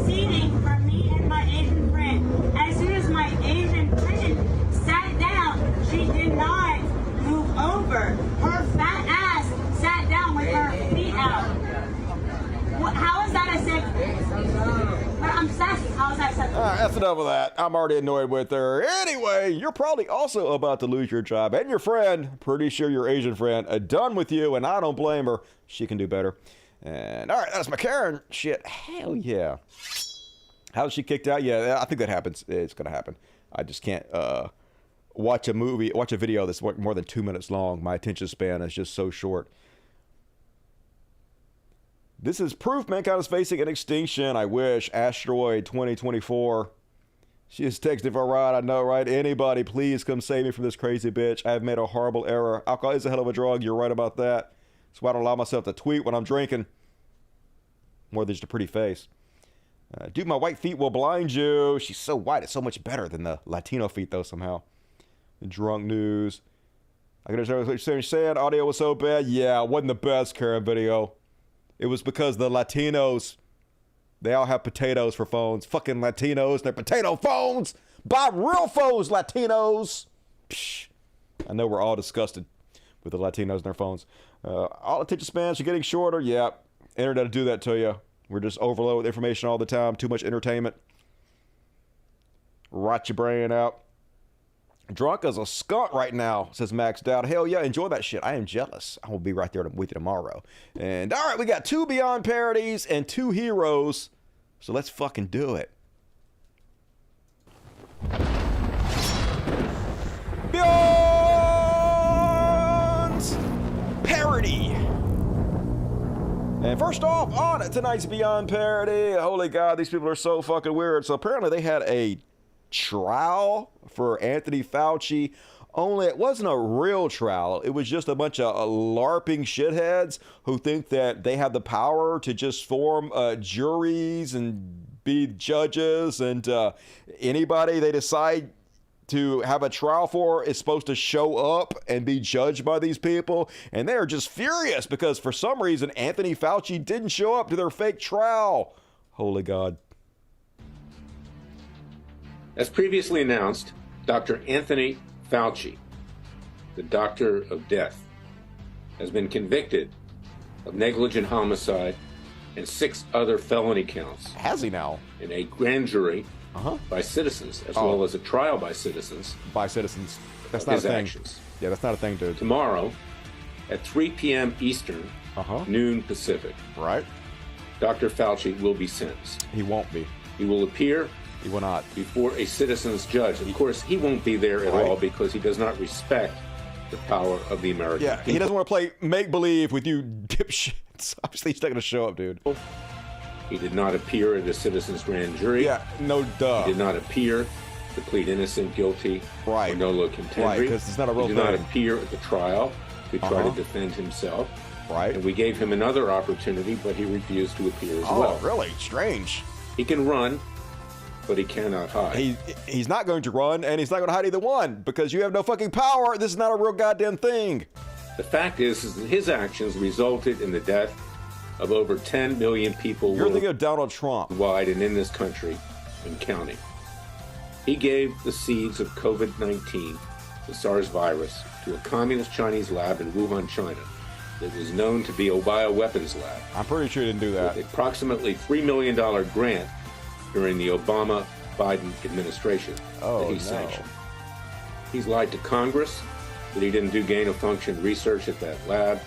seating for me and my Asian friend. As soon as my Asian friend sat down, she did not move over. Her fat ass sat down with her feet out. How is that a second? I'm sassy. How is that a second?
That's enough of that. I'm already annoyed with her. Anyway, you're probably also about to lose your job. And your friend, pretty sure your Asian friend, are done with you, and I don't blame her. She can do better. And all right, that's my Karen. Shit, hell yeah. How was she kicked out? Yeah, I think that happens. It's going to happen. I just can't watch a video that's more than 2 minutes long. My attention span is just so short. This is proof mankind is facing an extinction. I wish. Asteroid 2024. She is texting for a ride. I know, right? Anybody, please come save me from this crazy bitch. I have made a horrible error. Alcohol is a hell of a drug. You're right about that. That's why I don't allow myself to tweet when I'm drinking. More than just a pretty face. Dude, my white feet will blind you. She's so white. It's so much better than the Latino feet, though, somehow. The drunk news. I can understand what you're saying. Audio was so bad. Yeah, it wasn't the best Karen video. It was because the Latinos, they all have potatoes for phones. Fucking Latinos, they're potato phones. Buy real phones, Latinos. Psh. I know we're all disgusted with the Latinos and their phones. All attention spans are getting shorter. Yeah, internet will do that to you. We're just overloaded with information all the time. Too much entertainment. Rot your brain out. Drunk as a skunk right now, says Maxed Out. Hell yeah, enjoy that shit. I am jealous. I will be right there with you tomorrow. And all right, we got 2 Beyond parodies and 2 heroes. So let's fucking do it. Beyond parody. And first off, on tonight's Beyond parody, holy God, these people are so fucking weird. So apparently they had a trial for Anthony Fauci, only it wasn't a real trial. It was just a bunch of LARPing shitheads who think that they have the power to just form juries and be judges, and anybody they decide to have a trial for is supposed to show up and be judged by these people. And they're just furious because for some reason Anthony Fauci didn't show up to their fake trial. Holy God.
As previously announced, Dr. Anthony Fauci, the doctor of death, has been convicted of negligent homicide and 6 other felony counts.
Has he now?
In a grand jury by citizens, as well as a trial by citizens.
By citizens. That's not a thing.
Actions.
Yeah, that's not a thing, dude.
Tomorrow, at 3 p.m. Eastern, noon Pacific.
Right.
Dr. Fauci will be sentenced.
He won't be.
He will appear.
He will not.
Before a citizen's judge. Of course, he won't be there at all because he does not respect the power of the American people.
He doesn't want to play make-believe with you dipshits. Obviously, he's not going to show up, dude.
He did not appear at a citizen's grand jury.
Yeah, no duh.
He did not appear to plead innocent, guilty, or nolo contendere.
Right, because it's not a real thing.
He did not appear at the trial to try to defend himself.
Right.
And we gave him another opportunity, but he refused to appear as well.
Oh, really? Strange.
He can run, but he cannot hide.
He's not going to run, and he's not going to hide either one, because you have no fucking power. This is not a real goddamn thing.
The fact is that his actions resulted in the death of over 10 million people
You're thinking of Donald Trump.
Wide and in this country and counting. He gave the seeds of COVID-19, the SARS virus, to a communist Chinese lab in Wuhan, China, that was known to be a bioweapons lab.
I'm pretty sure he didn't do that.
With approximately $3 million grant during the Obama-Biden administration that he sanctioned. He's lied to Congress that he didn't do gain-of-function research at that lab.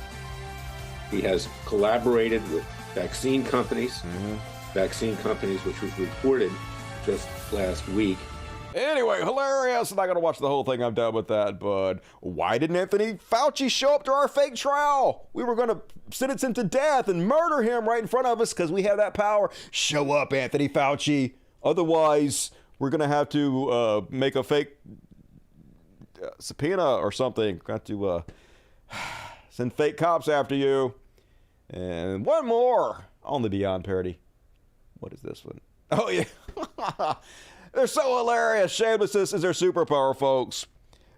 He has collaborated with vaccine companies, which was reported just last week.
Anyway, hilarious. I'm not going to watch the whole thing. I'm done with that. But why didn't Anthony Fauci show up to our fake trial? We were going to sentence him to death and murder him right in front of us because we have that power. Show up, Anthony Fauci. Otherwise, we're going to have to make a fake subpoena or something. Got to send fake cops after you. And one more on the Beyond parody. What is this one? Oh, yeah. They're so hilarious. Shamelessness is their superpower, folks.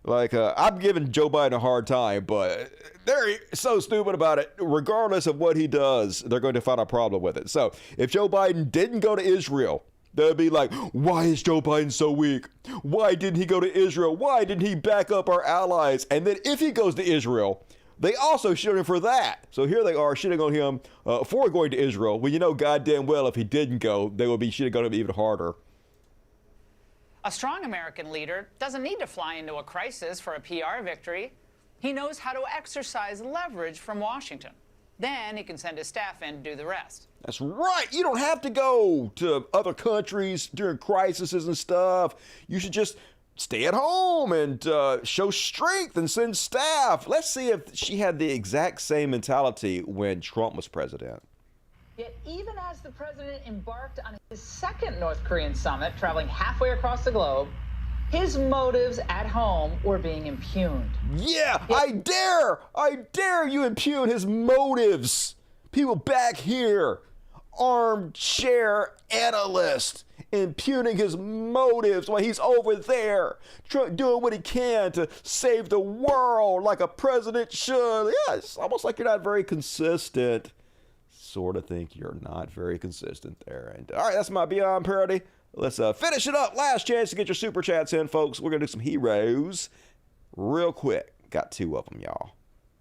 Like, I'm giving Joe Biden a hard time, but they're so stupid about it. Regardless of what he does, they're going to find a problem with it. So, if Joe Biden didn't go to Israel, they'll be like, why is Joe Biden so weak? Why didn't he go to Israel? Why didn't he back up our allies? And then if he goes to Israel, they also shit him for that. So here they are shitting on him for going to Israel, when you know goddamn well if he didn't go, they would be shitting on him even harder.
A strong American leader doesn't need to fly into a crisis for a PR victory. He knows how to exercise leverage from Washington. Then he can send his staff in to do the rest.
That's right. You don't have to go to other countries during crises and stuff. You should just stay at home and show strength and send staff. Let's see if she had the exact same mentality when Trump was president.
Yet even as the president embarked on his second North Korean summit, traveling halfway across the globe, his motives at home were being impugned.
Yeah, I dare you impugn his motives. People back here, armchair analyst, impugning his motives while he's over there doing what he can to save the world like a president should. Yeah, it's almost like you're not very consistent. Sort of think you're not very consistent there. And all right, that's my Beyond parody. Let's finish it up. Last chance to get your super chats in, folks. We're going to do some heroes real quick. Got 2 of them, y'all.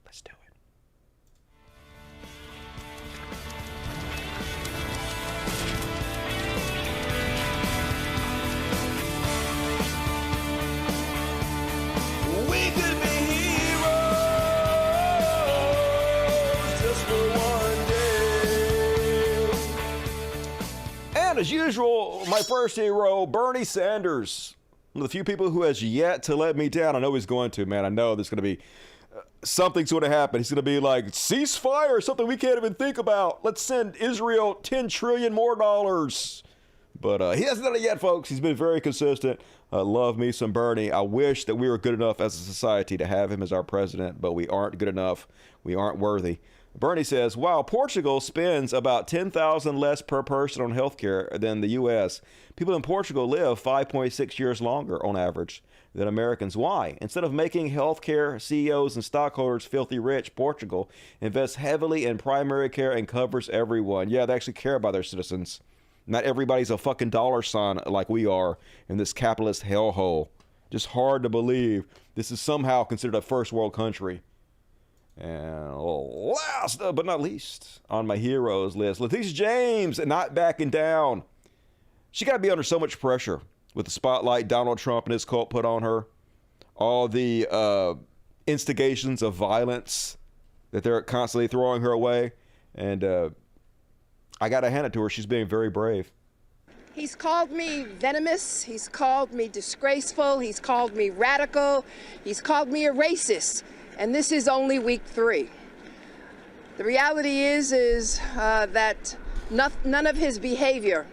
Let's do it. We could be heroes just for one day. And as usual, my first hero, Bernie Sanders. One of the few people who has yet to let me down. I know he's going to, man. I know there's going to be something's going to happen. He's going to be like, ceasefire, something we can't even think about. Let's send Israel $10 trillion more. But he hasn't done it yet, folks. He's been very consistent. Love me some Bernie. I wish that we were good enough as a society to have him as our president, but we aren't good enough. We aren't worthy. Bernie says, while Portugal spends about $10,000 less per person on healthcare than the U.S., people in Portugal live 5.6 years longer on average than Americans. Why? Instead of making healthcare CEOs and stockholders filthy rich, Portugal invests heavily in primary care and covers everyone. Yeah, they actually care about their citizens. Not everybody's a fucking dollar sign like we are in this capitalist hellhole. Just hard to believe this is somehow considered a first world country. And last but not least on my heroes list, Letitia James, not backing down. She got to be under so much pressure with the spotlight Donald Trump and his cult put on her. All the instigations of violence that they're constantly throwing her away. And I got to hand it to her. She's being very brave.
He's called me venomous. He's called me disgraceful. He's called me radical. He's called me a racist. And this is only week 3. The reality is that none of his behavior,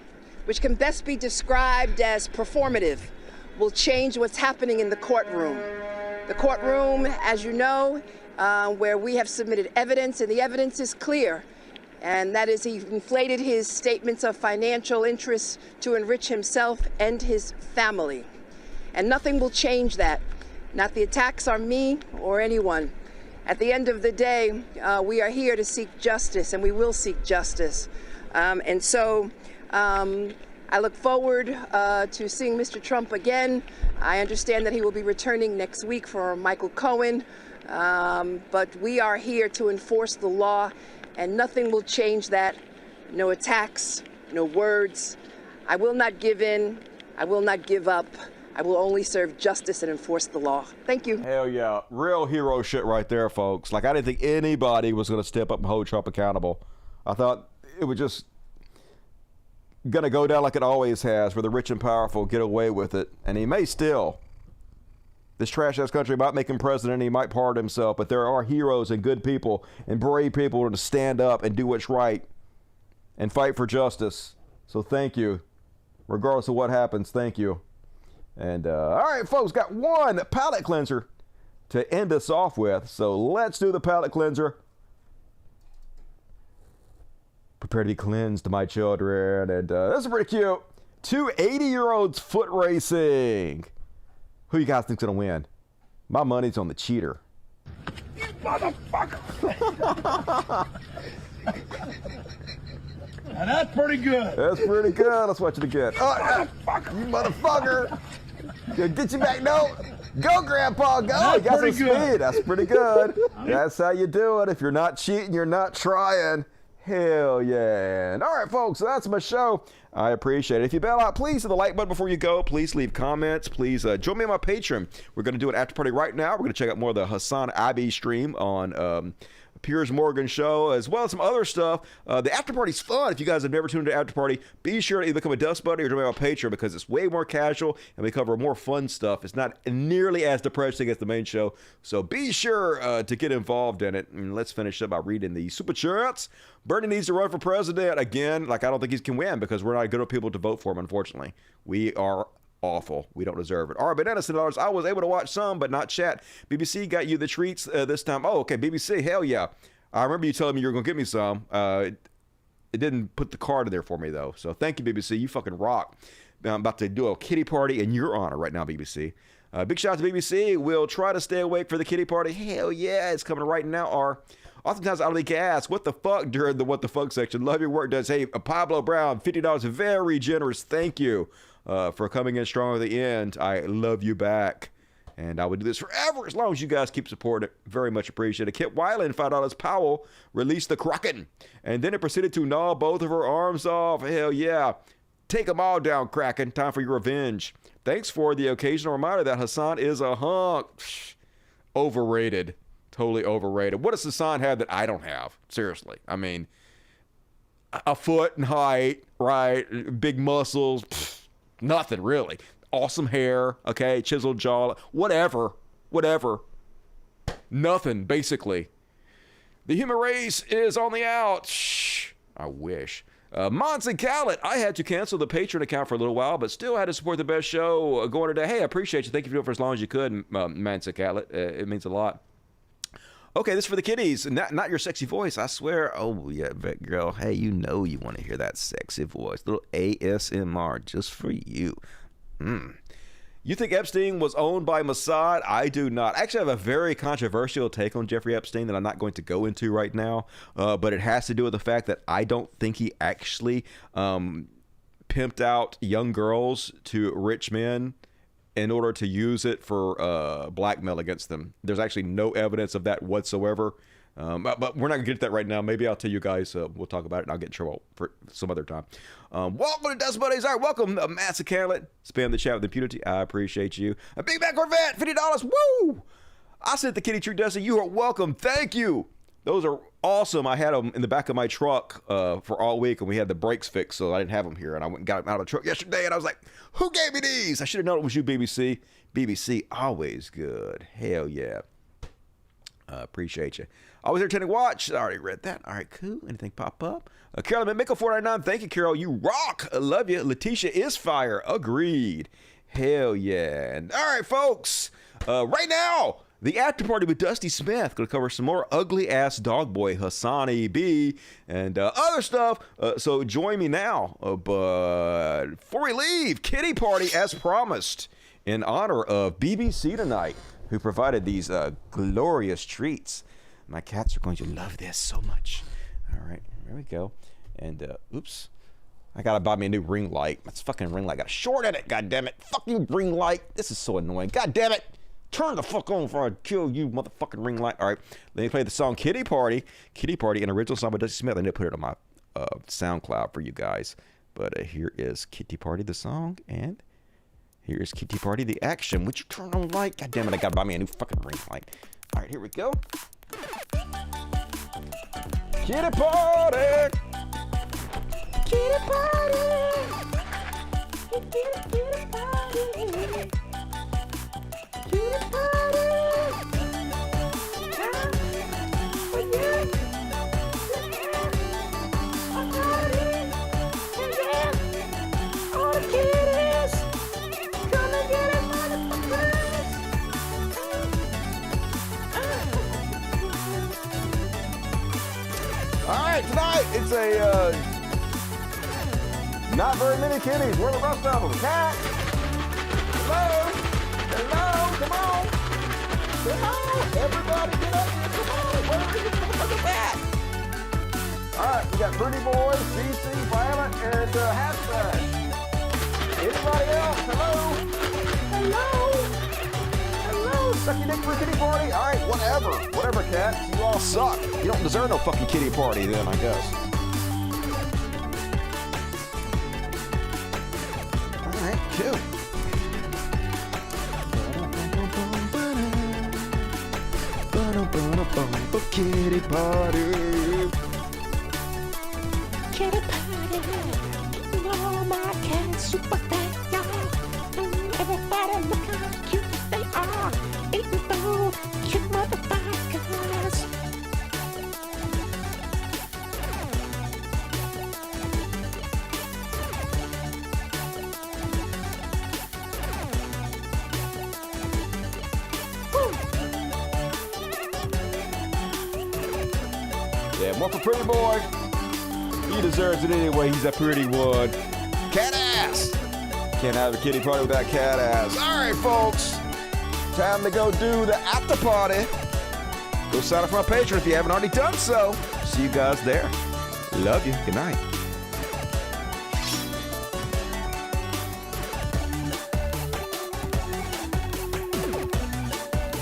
which can best be described as performative, will change what's happening in the courtroom. The courtroom, as you know, where we have submitted evidence, and the evidence is clear. And that is, he inflated his statements of financial interests to enrich himself and his family. And nothing will change that. Not the attacks on me or anyone. At the end of the day, we are here to seek justice, and we will seek justice. And so I look forward to seeing Mr. Trump again. I understand that he will be returning next week for Michael Cohen. But we are here to enforce the law, and nothing will change that. No attacks, no words. I will not give in. I will not give up. I will only serve justice and enforce the law. Thank you.
Hell yeah. Real hero shit right there, folks. Like, I didn't think anybody was going to step up and hold Trump accountable. I thought it was just going to go down like it always has, where the rich and powerful get away with it. And he may still. This trash-ass country might make him president, and he might pardon himself, but there are heroes and good people and brave people to stand up and do what's right and fight for justice. So thank you. Regardless of what happens, thank you. And all right, folks, got one palate cleanser to end us off with. So let's do the palate cleanser. Prepare to be cleansed, my children. And this is pretty cute. 2 80-year-olds foot racing. Who you guys think's gonna win? My money's on the cheater.
You motherfucker!
Now that's pretty good.
That's pretty good. Let's watch it again. Oh, you motherfucker! Get you back, no! Go, Grandpa, go!
That's
You got some
pretty good.
speed. That's pretty good. That's how you do it. If you're not cheating, you're not trying. Hell yeah. And all right, folks, so that's my show. I appreciate it. If you bail out, please hit the like button before you go. Please leave comments. Please join me on my Patreon. We're going to do an after party right now. We're going to check out more of the Hassan Abi stream on Piers Morgan show, as well as some other stuff. The after party's fun. If you guys have never tuned into after party, be sure to either become a dust buddy or join me on Patreon, because it's way more casual and we cover more fun stuff. It's not nearly as depressing as the main show, so be sure to get involved in it. And let's finish up by reading the super chats. Bernie needs to run for president again. Like, I don't think he can win because we're not good enough people to vote for him, unfortunately. We are awful. We don't deserve it. All right, Banana $10. I was able to watch some, but not chat. BBC got you the treats this time. Oh, okay, BBC, hell yeah. I remember you telling me you were going to get me some. It didn't put the card in there for me, though. So thank you, BBC. You fucking rock. Now, I'm about to do a kitty party in your honor right now, BBC. Big shout out to BBC. We'll try to stay awake for the kitty party. Hell yeah, it's coming right now. Oftentimes I'll leak ass. What the fuck during the what the fuck section. Love your work, does. Hey, Pablo Brown, $50. Very generous. Thank you for coming in strong at the end. I love you back. And I would do this forever as long as you guys keep supporting it. Very much appreciated. Kit Weiland, $5. Powell released the Kraken. And then it proceeded to gnaw both of her arms off. Hell yeah. Take them all down, Kraken. Time for your revenge. Thanks for the occasional reminder that Hassan is a hunk. Overrated. Totally overrated. What does Hassan have that I don't have? Seriously. I mean, a foot in height, right? Big muscles. Nothing, really. Awesome hair, okay? Chiseled jaw. Whatever. Nothing, basically. The human race is on the out. I wish. Mons and Pallet, I had to cancel the Patreon account for a little while, but still had to support the best show going today. Hey, I appreciate you. Thank you for doing it for as long as you could, Mons and Pallet. It means a lot. Okay, this is for the kiddies. Not your sexy voice, I swear. Oh, yeah, vet girl. Hey, you know you want to hear that sexy voice. Little ASMR just for you. You think Epstein was owned by Mossad? I do not. I actually have a very controversial take on Jeffrey Epstein that I'm not going to go into right now, but it has to do with the fact that I don't think he actually pimped out young girls to rich men in order to use it for blackmail against them. There's actually no evidence of that whatsoever. But we're not gonna get to that right now. Maybe I'll tell you guys. We'll talk about it, and I'll get in trouble for some other time. Welcome to Dust Buddies. All right, welcome, Massive Pallet. Spam the chat with impunity. I appreciate you. A Big Mac Corvette, $50. Woo! I sent the kitty treat, Dusty. You are welcome. Thank you. Those are awesome. I had them in the back of my truck for all week, and we had the brakes fixed, so I didn't have them here. And I went and got them out of the truck yesterday, and I was like, "Who gave me these?" I should have known it was you, BBC. BBC, always good. Hell yeah. Appreciate you. Always entertaining watch. I already read that. All right, cool. Anything pop up? Carolyn Mickle 499. Thank you, Carol. You rock. I love you. Letitia is fire. Agreed. Hell yeah. And all right, folks. Right now, the after party with Dusty Smith. Going to cover some more ugly ass dog boy Hassani B and other stuff. So join me now. But before we leave, kitty party as promised in honor of BBC tonight, who provided these glorious treats. My cats are going to love this so much. All right, there we go. And oops, I gotta buy me a new ring light. That's fucking ring light got a short in it. God damn it! Fucking ring light. This is so annoying. God damn it! Turn the fuck on before I kill you, motherfucking ring light. All right, let me play the song "Kitty Party." Kitty Party, an original song by Dusty Smith. I need to put it on my SoundCloud for you guys. But here is Kitty Party, the song, and here's Kitty Party, the action. Would you turn on light? God damn it! I gotta buy me a new fucking ring light. All right, here we go. Kitty party! Kitty party! Kitty party! Kitty party! All the kitties! Come and get it, motherfuckers! All right, tonight it's a not very many kitties. Where are the rest of them? Cat. Hello. Hello. Come on. Come on. Everybody get up here. Come on. Where are the motherfuckers at? All right, we got Pretty Boy, CC, Violet, and Hashtag. Anybody else? Hello. Hello. Hello. Sucky dick for a kitty party? All right, whatever. Whatever, cats. You all suck. You don't deserve no fucking kitty party then, I guess. All right, cool. Kitty party. Kitty party. All my cats super fat, y'all. And everybody look how cute they are. Eating food, cute motherfuckers. Yeah, more for Pretty Boy. He deserves it anyway. He's a pretty one. Cat ass. Can't have a kitty party without cat ass. All right, folks. Time to go do the after party. Go sign up for my Patreon if you haven't already done so. See you guys there. Love you. Good night.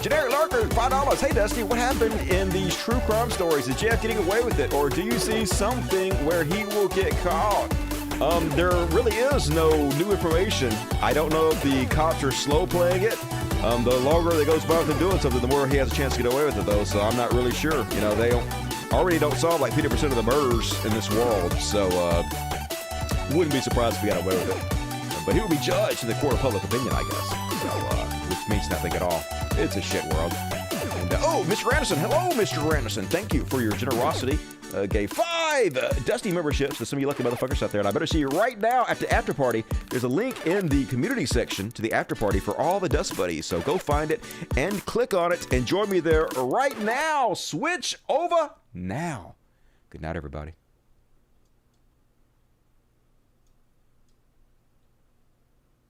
Generic Lurker, $5. Hey, Dusty, what happened in these true crime stories? Is Jeff getting away with it, or do you see something where he will get caught? There really is no new information. I don't know if the cops are slow playing it. The longer that goes by with them doing something, the more he has a chance to get away with it, though. So I'm not really sure. You know, they already don't solve like 50% of the murders in this world. So wouldn't be surprised if he got away with it. But he would be judged in the court of public opinion, I guess. So, which means nothing at all. It's a shit world. And, oh, Mr. Anderson. Hello, Mr. Anderson. Thank you for your generosity. Gave 5 Dusty memberships to some of you lucky motherfuckers out there. And I better see you right now at the after party. There's a link in the community section to the after party for all the Dust Buddies. So go find it and click on it and join me there right now. Switch over now. Good night, everybody.